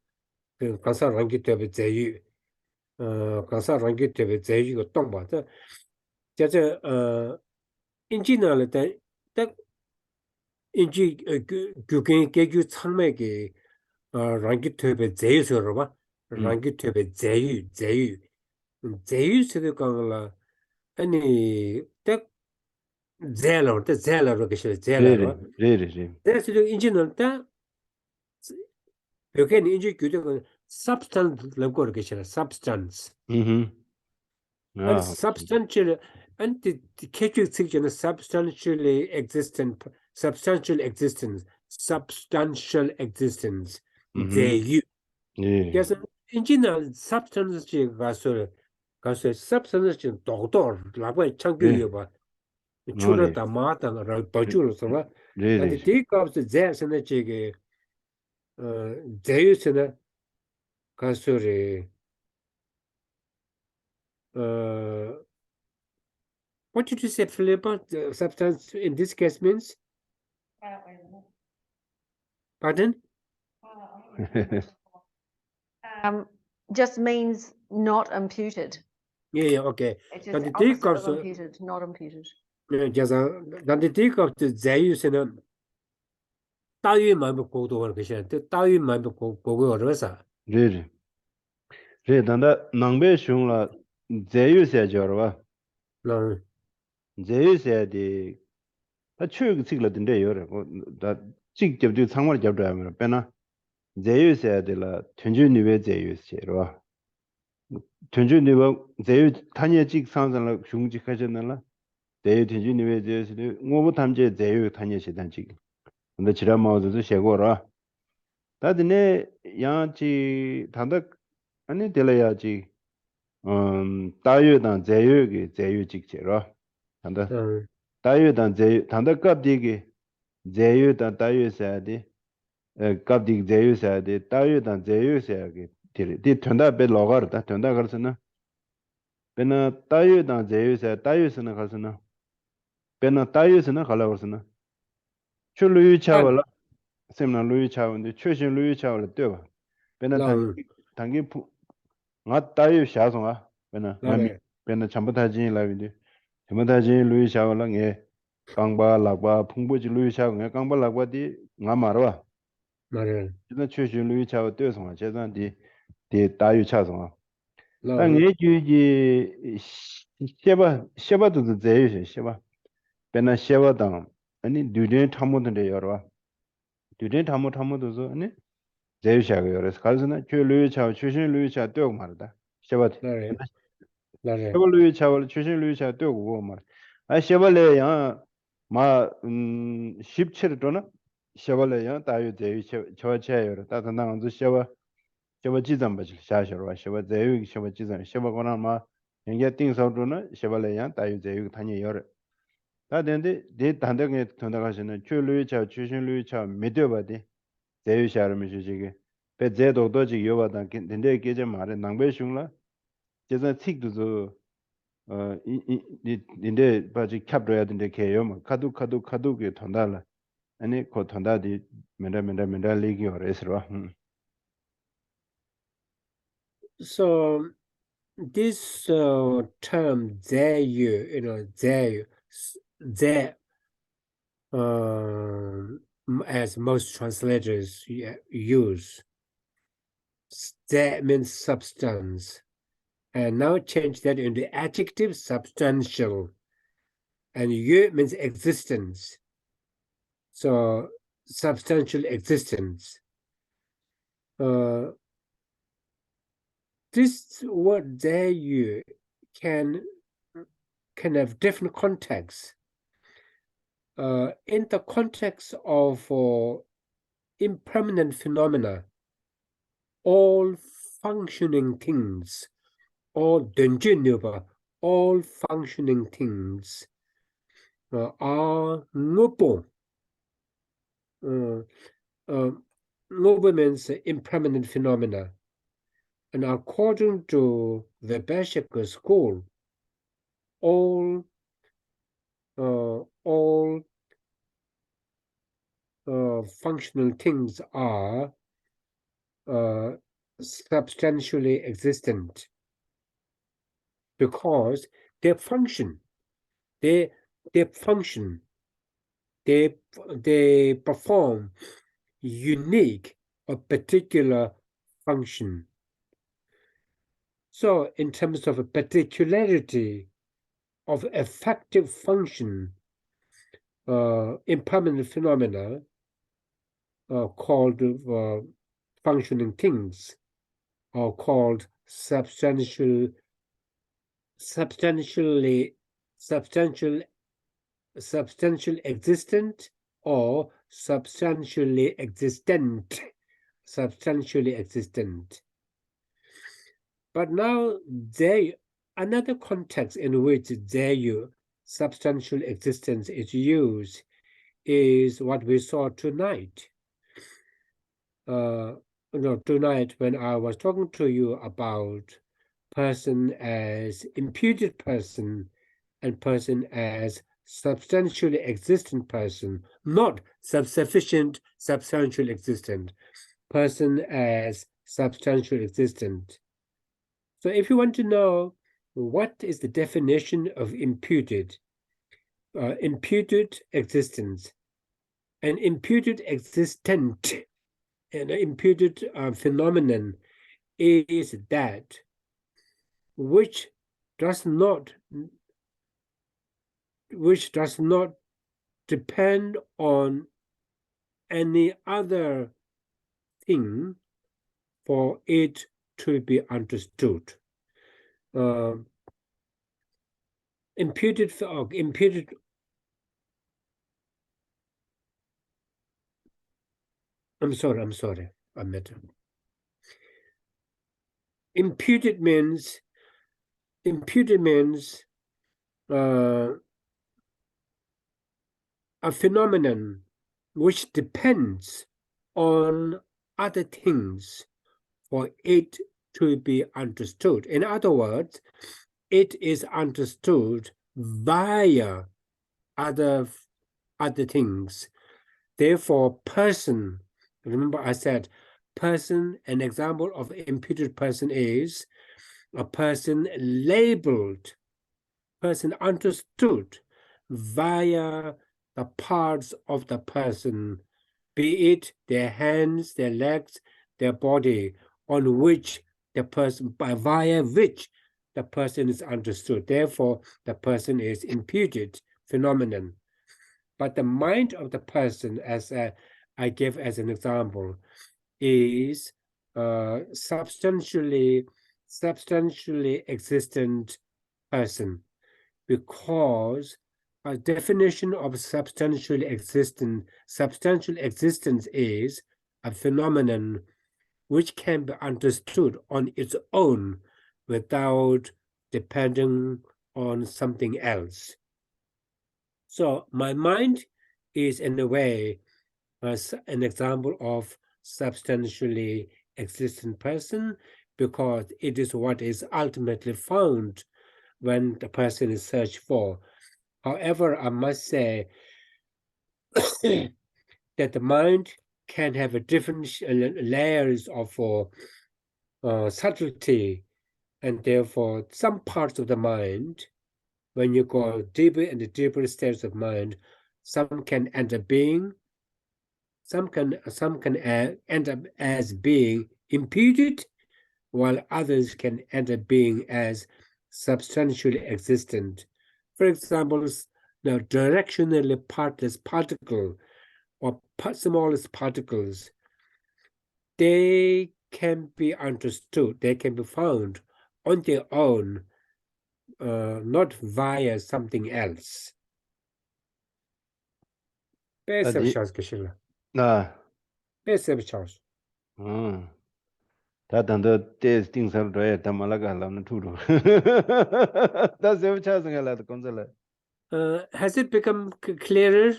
강사 랑기 때문에 제이 강사 랑기 때문에 제이고 똥 봐서 제제 인지나를 딱 인지 교계 개교 창맥이 랑기 때문에 제이서로 봐. 랑기 때문에 제이 제이스도 강라 아니 딱 zero, the zero, re zero. re re re That's the engineer that you can engineer substance level substance. mhm And ah substantial and the catchy section is substantially existent, substantial existence, substantial existence. They mhm you. 예 Yes, engineer substance substance doctor, like 네 창규여봐. 노래 추르다 마다가 버주로서 and the 레레 take of the zes는 저게 제유스는 가수리 what did you say, Philip? Substance in this case means? Pardon? Just means not imputed. Yeah, okay. It's Then just the the take opposite of of imputed, not imputed. then the take of the 제유스는 따위만 보고도 그러시는데 따위만 보고 그러서 레레 레 단다 낭베 슝라 제유세 저러와 나 제유세디 다 추역 찍을 텐데 요래 다 직접도 상말 잡다면 빼나 제유세들라 전주니베 제유세로 전주니베 제유 탄예 직 상상을 중직하셨나라 제유 전주니베 제유세 뭐부 탐제 제유 탄예 시단직 근데 지난 마우도 शे고라 다드네 양치 단다 아니 될야지 다유단 제유기 제유직제로 단다 다유단 제유 단다 갑디기 제유단 다유사디 갑디 제유사디 다유단 제유사기 디 튼다 베 로가르다 튼다 가르스나 베나 다유단 제유사 다유스나 가르스나 베나 다유스나 갈라거스나 출루유 차월라 셈나 루유 차원데 최신 루유 차월라 되어 베나 당기 nga tayo sha so nga bena ngami bena chambata jin la wi de chambata jin lu sha la nge kangba lakba phungbo ji lu sha nge kangba lakba di nga marwa 말을 jina chue shu lu cha de so nga che zan di tayo cha so nga ta nge ju ji sheba du de ye sheba bena sheba dang ani du de thamu de yorwa du de thamu do so ani 제일 샤가 요래서 가서는 그 루이차 출신 루이차 떼고 말다 셔바 나래 셔벌 루이차 출신 루이차 떼고 말 아, 셔벌레 마 17을 도나 셔벌레 다유 제일 저체요 다단한 저 셔버 지점 버지 샤셔와 셔버 제일 셔버 지점 셔버 거나 마 연계 띵서도나 셔벌레 다유 제일 다니 요래 다된데 데 단덕에 전화가시는 그 루이차 출신 루이차 믿어봐디 제일 샤르미 주지게 배 제도도지 요바다 근데 계제 말에 낭배 슝라 제가 틱도 인데 바지 캡려야 된데 개요 뭐 카두게 ton달라 아니 그 ton다디 멘다 리기 어레스로 So this term zeyu, zeyu, ze, as most translators use, ze means substance, and now change that into adjective substantial, and yu means existence. So substantial existence. This word zeyu can have different contexts. In the context of impermanent phenomena, all functioning things, all functioning things are noble. Noble means impermanent phenomena. And according to the Berserker school, all functional things are substantially existent because they function. They perform unique or particular function. So in terms of a particularity of effective function, impermanent phenomena called functioning things, or called substantially existent, or substantially existent. But now another context in which their substantial existence is used is what we saw tonight. Tonight when I was talking to you about person as imputed person and person as substantially existent person, not self-sufficient, substantial existent, person as substantial existent. So if you want to know what is the definition of imputed existence, an imputed existent, an imputed phenomenon is that which does not depend on any other thing for it to be understood. Imputed. I'm sorry. I meant imputed means a phenomenon which depends on other things for it to be understood. In other words, it is understood via other things. Therefore, person, remember I said person, an example of imputed person is a person labeled, person understood via the parts of the person, be it their hands, their legs, their body, on which the person, via which the person is understood. Therefore, the person is imputed phenomenon. But the mind of the person, as I gave as an example, is substantially existent person, because a definition of substantial existence is a phenomenon which can be understood on its own without depending on something else. So my mind is in a way an example of substantially existent person, because it is what is ultimately found when the person is searched for. However, I must say that the mind can have a different layers of subtlety, and therefore some parts of the mind, when you go deeper into deeper states of mind, some can end up being, some can end up as being imputed, while others can end up being as substantially existent. For example, the directionally partless particle or smallest particles, they can be understood, they can be found on their own, not via something else. Has it become clearer?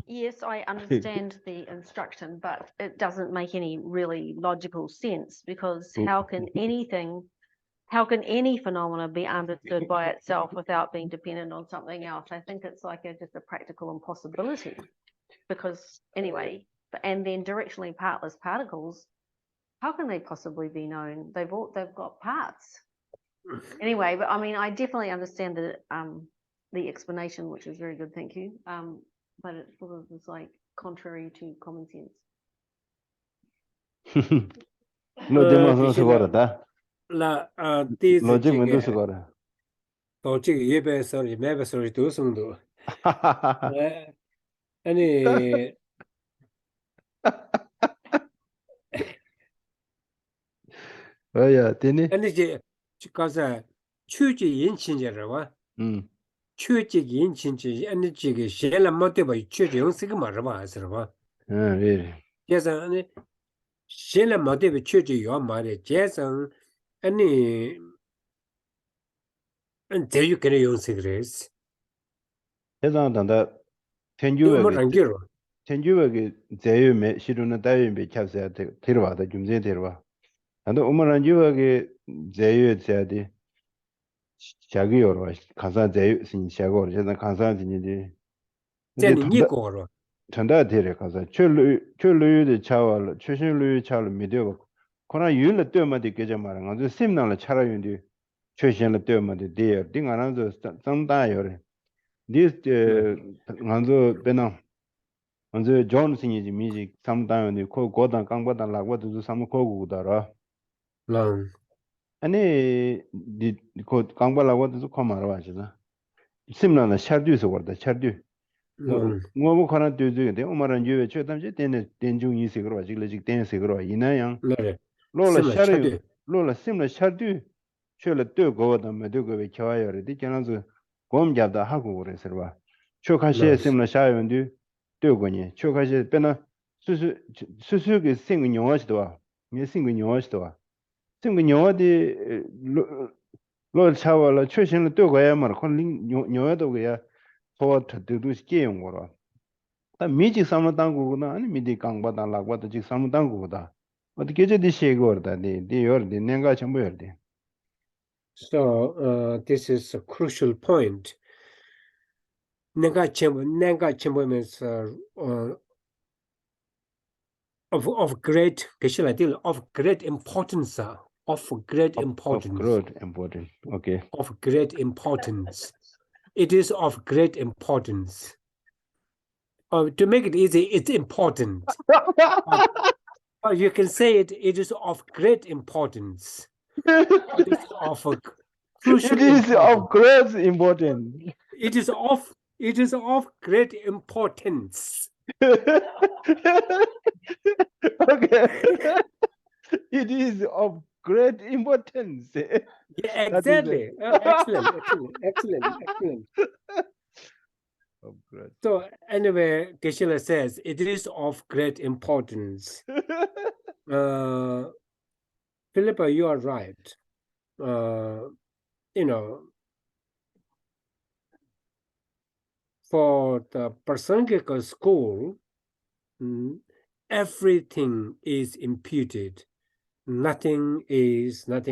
Yes, I understand the instruction, but it doesn't make any really logical sense, because how can any phenomena be understood by itself without being dependent on something else? I think it's like just a practical impossibility, because anyway, and then directionally partless particles, how can they possibly be known? They've got parts. Anyway, but I mean, I definitely understand the explanation, which is very good, thank you. But it sort of is like contrary to common sense. No, La this 로직 jige 문도스 거라. to jige yebe sorry mebe sorry do sungdo. Ani 어야 되니? ani je kaza chuji yin chinjera wa. 음. chuji yin chinji ani jige shela mote ba chuji yung sig ma ba asra ba. 예. Jason ani shela mote ba chuji yo ma re Jason ani there you can yung sig res. 대단하다. Yo mo 텐주에 rangiro. 텐주에 제유메 시루는 다유메 캡세야 데려와다 좀제 데려와. 나도 엄마랑 유하게 제유에 제야디 자기요로 가사 제유 신샤고 제가 가사 진이디 이제 Jani ni goro. 전다 데려 가사 철루유의 차월 최신루의 차월 미디어 코나 유일의 때마다 깨져 말은 아주 심나를 차라윤디 최신의 때마다 데어 딩아나서 상다요래 디스 먼저 배나 먼저 존슨이지 미지 상다요니 코 고단 강바단 라고도 삼고 고고다라 Long. 아니 그 강발라고도 코마로 하시나 심나나 샤듀스 거다 샤듀 Long. 뭐 하나 되는데 오마란 주에 최담지 되는 된중 이식으로 아직 아직 된식으로 이나양 Lore. 로라 Similar 샤르 chadu. 로라 심나 샤듀 쉐를 뜨고다 메두고 겨와요리 디잖아서 곰잡다 하고 그래서 봐 초카시에 Nice. 심나 샤요인데 뜨고니 초카시에 빼나 수수게 생긴 영화시도 와 생긴 영화시도 와 생긴 영화디 로 차와라 최신의 뜨고야 말 콘링 영화도 그야 소와 듣도 시게 거라 다 미지 삼당고구나 아니 미디 강바다 라고도 지 삼당고다 어떻게 저디 시고르다 네 요르디 내가 전부 요르디 So this is a crucial point. Nanga chembo means of great of great importance. Of great of importance. growth important okay Of great importance. It is of great importance. To make it easy, it's important. But you can say it is of great importance. It is of a crucial it is importance. of great importance It is of great importance. okay it is of great importance Yeah, that is exactly. Excellent. of great So anyway, Geshe says it is of great importance. Philippa, you are right. For the Prasangika school, everything is imputed. Nothing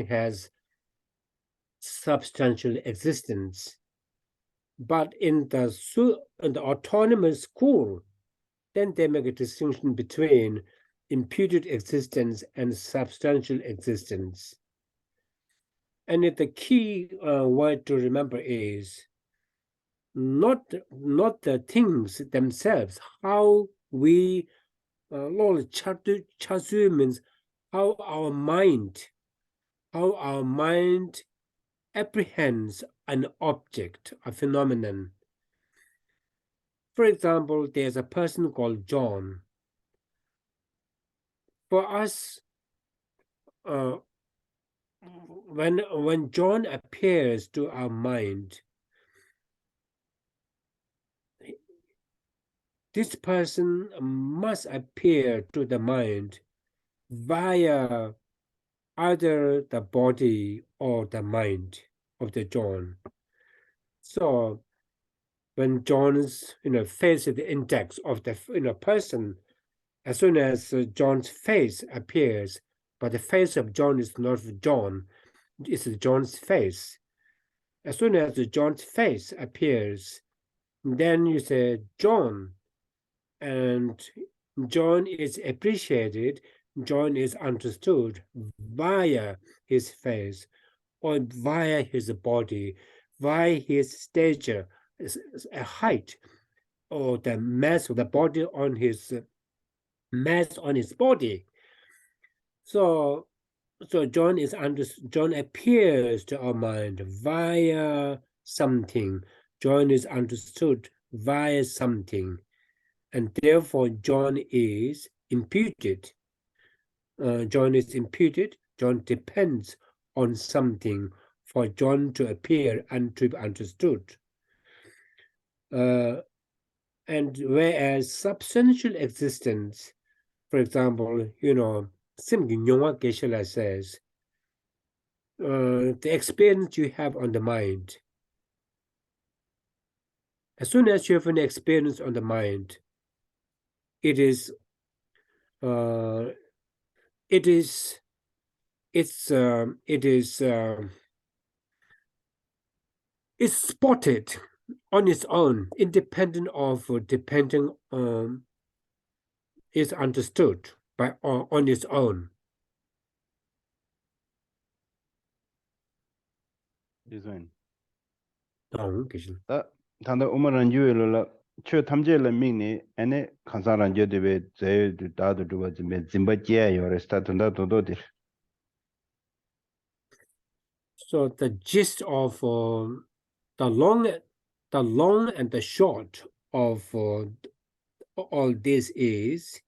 has substantial existence. But in the autonomous school, then they make a distinction between imputed existence and substantial existence. And the key word to remember is not the things themselves, how we chasu means how our mind apprehends an object, a phenomenon. For example, there's a person called John. For us, when John appears to our mind, this person must appear to the mind via either the body or the mind of the John. So when John's face is the index of the person, as soon as John's face appears, but the face of John is not John, it's John's face. As soon as John's face appears, then you say John, and John is appreciated, John is understood via his face or via his body, via his stature, a height, or the mass of the body on his mass on his body. So So John appears to our mind via something. John is understood via something, and therefore John is imputed. John is imputed. John depends on something for John to appear and to be understood. And whereas substantial existence, for example, Geshe says, the experience you have on the mind. As soon as you have an experience on the mind, it's spotted on its own, independent of depending is understood by on its own. 이선 그죠? 다 단다 오마란 유엘라 최 탐제를 민니 에네 간사란 제데베 제드 다도 두바지 메 짐바제 요레스타 던다 도도디 So the gist of the long and the short of all this is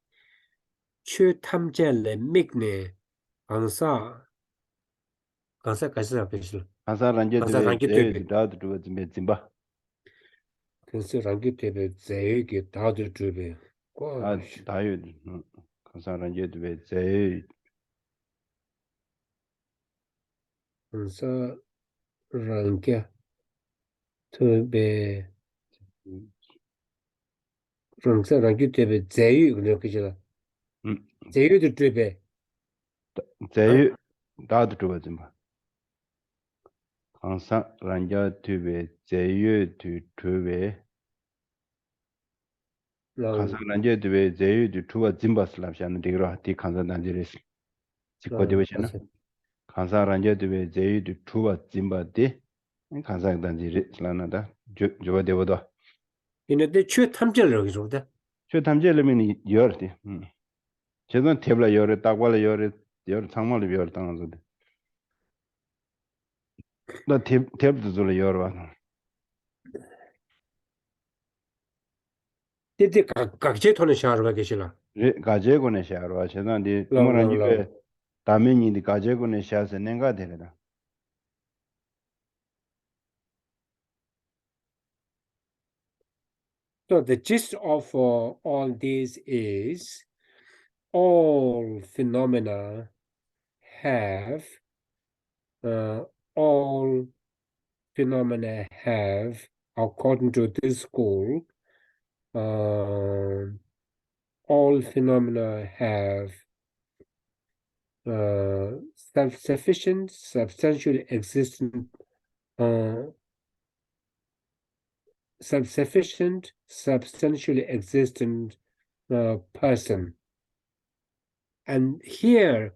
최 탐제를 민니 간사 가서 계실 간사란 제데베 제드 다도 두바지 메 짐바 그래서 랑기 때문에 제게 다들 주베 다유 간사란 제데베 제 그래서 랑기 때문에 그래서 랑기 때문에 제유 그렇게 저 제유도 주베 제 다도 두바지 마 간사란 제데베 제유 두베 간사란 제데베 제유 두바 짐바슬랍샤는 디그로 디 간사단 제레스 직거디베시나 간사란제드베 제이드 투바 짐바데 간사단지 슬라나다 조바데보다 이는데 최 탐절을 그러다 저 탐제르미니 여르디 제가 테블라 여르 딱발라 여르 상말로 여르 당한데 나 테블도 줄어 여르와 데데 각제 토는 샤르가 계시라 가제고네 샤르와 제가디 우마란지베 다메니디 가제고네 샤세 nen가 되려다 So the gist of all this is all phenomena have according to this school all phenomena have self-sufficient substantially existent person, and here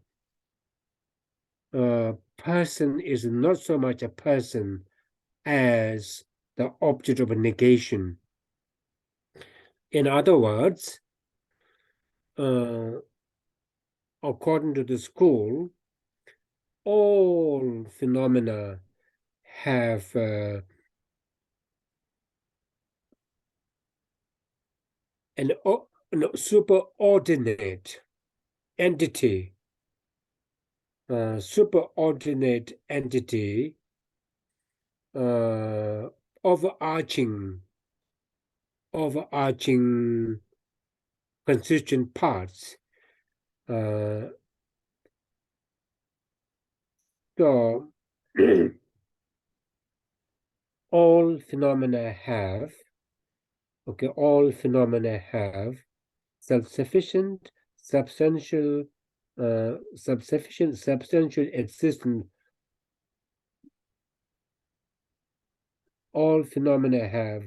person is not so much a person as the object of a negation. In other words, according to the school, all phenomena have an superordinate entity, overarching constituent parts. So all phenomena have self-sufficient, substantial existence. All phenomena have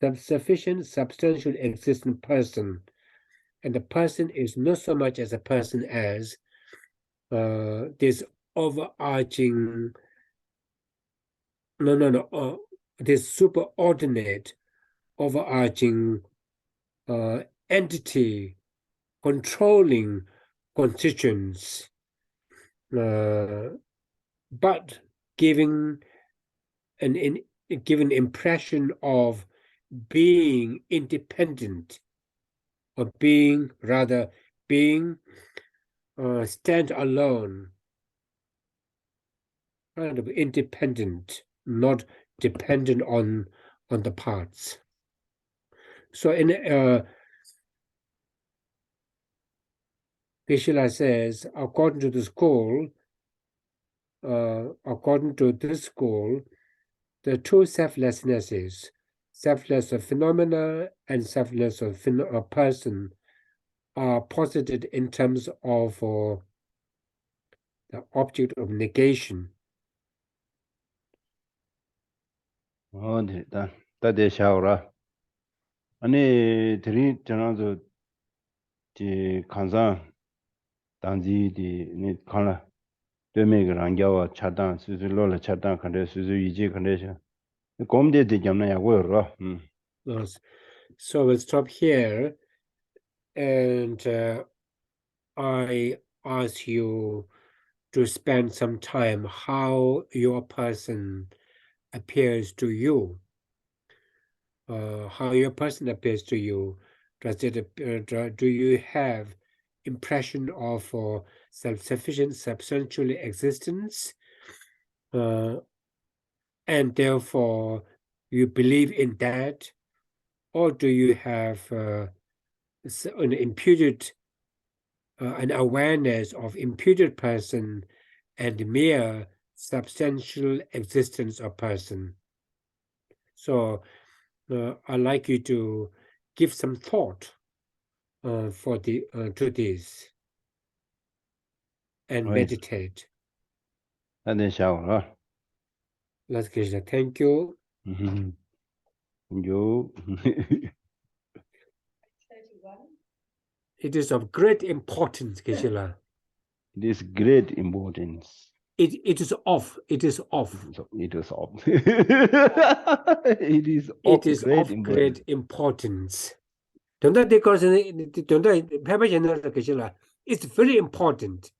self-sufficient, substantial existent person, and the person is not so much as a person as this overarching this superordinate overarching entity controlling constituents. but giving an impression of being independent, or being stand alone, kind of independent, not dependent on the parts. So in Geshe says, according to this school, the two selflessnesses, selfless of phenomena and selfless of a person, are posited in terms of the object of negation. 네, 다들 샤오라. 아니, 드리 전화도 지 간사 단지디 니 칸라 되메가 안겨와 차단 수술로라 차단 칸데 수술 이지 칸데샤. 곰데데 점나 야고요. Yes. So we'll stop here, and I ask you to spend some time how your person appears to you. How your person appears to you. Does it do you have impression of self-sufficient, substantial existence, and therefore you believe in that, or do you have an imputed an awareness of imputed person and mere substantial existence of person? So I'd like you to give some thought for to this and meditate. 다들 샤오라. Let's get thank you. 요. It is of great importance, Geshe. It is great importance. It is off. It is off. It is of. It is of great importance. Don't that because it's very important.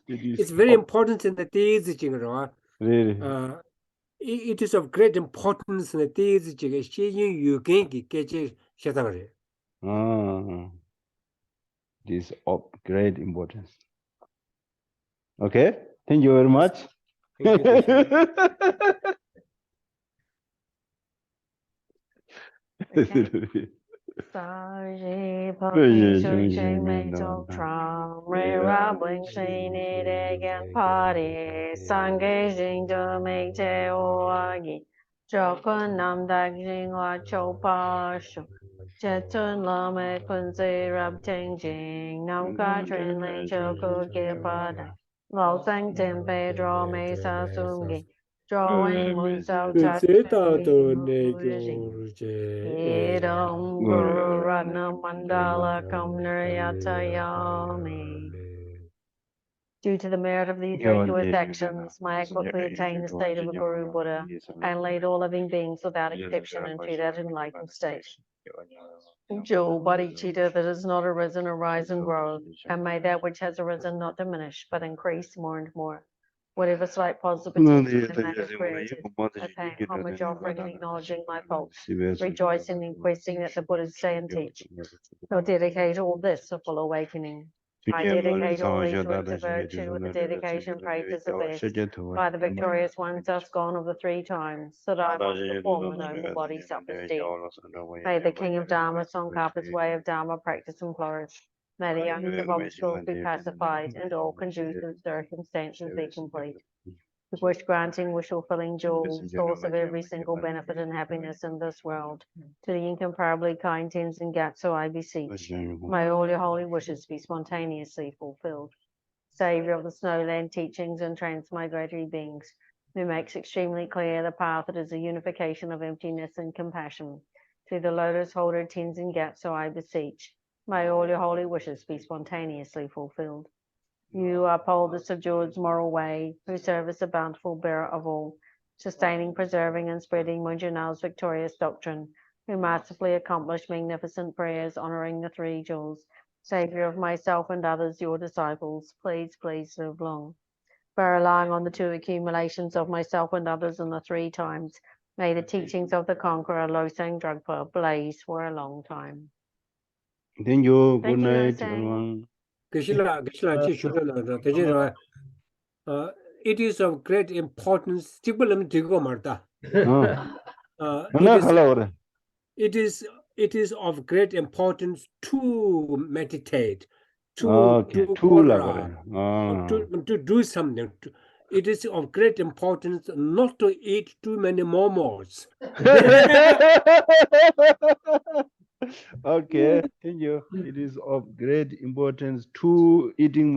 It's very important in the days, really. It is of great importance in the days you can get. It is of great importance. Okay, thank you very much. Thank you. Sa ji pa pi shu ching mei zhou trang rui ra bling shi ni de gan pa di san ge jing de mei te o a gi zhou kun nam da jing hua chou pa shu jie tun la mei kun zi rab ting jing nam ka trin lei chou ku ge pa da Losang tin bei zhuo mei sa sum gi zhuo wei mun sao cha Idam Guru Ratna Mandala Kamnayatayami. Due to the merit of these virtuous actions, I quickly attained the state of a Guru Buddha and lead all living beings without exception into that enlightened state. Jo bodhicitta that has not arisen arise and grow, and may that which has arisen not diminish, but increase more and more. Whatever slight positive potential in that is created, I pay homage offering and acknowledging my faults, rejoicing and requesting that the Buddhas say and teach. So dedicate all this to full awakening. I dedicate all these works of virtue with the dedication praises of best by the victorious ones thus gone of the 3 times, so that I might perform when no more body suffers death. May the King of Dharma, Tsongkhapa's way of Dharma practice and flourish. May the youngest of obstacles be pacified and all conducive circumstances be complete. The wish granting, wish fulfilling jewel, source of every single benefit and happiness in this world. To the incomparably kind Tenzin Gyatso I beseech. May all your holy wishes be spontaneously fulfilled. Savior of the snowland teachings and transmigratory beings, who makes extremely clear the path that is a unification of emptiness and compassion. To the lotus holder Tenzin Gyatso I beseech. May all your holy wishes be spontaneously fulfilled. You uphold the subdued's moral way, who serve as the bountiful bearer of all, sustaining, preserving, and spreading Munjunal's victorious doctrine, who masterfully accomplish magnificent prayers honoring the 3 jewels, Savior of myself and others, your disciples, please, please live long. By relying on the two accumulations of myself and others and the three times, may the teachings of the conqueror Losang Dragpa blaze for a long time. Thank you. Good Thank you, night, Losang. everyone. It is of great importance. It is of great importance to meditate, to do something. It is of great importance not to eat too many momos. Okay, thank you. It is of great importance to eating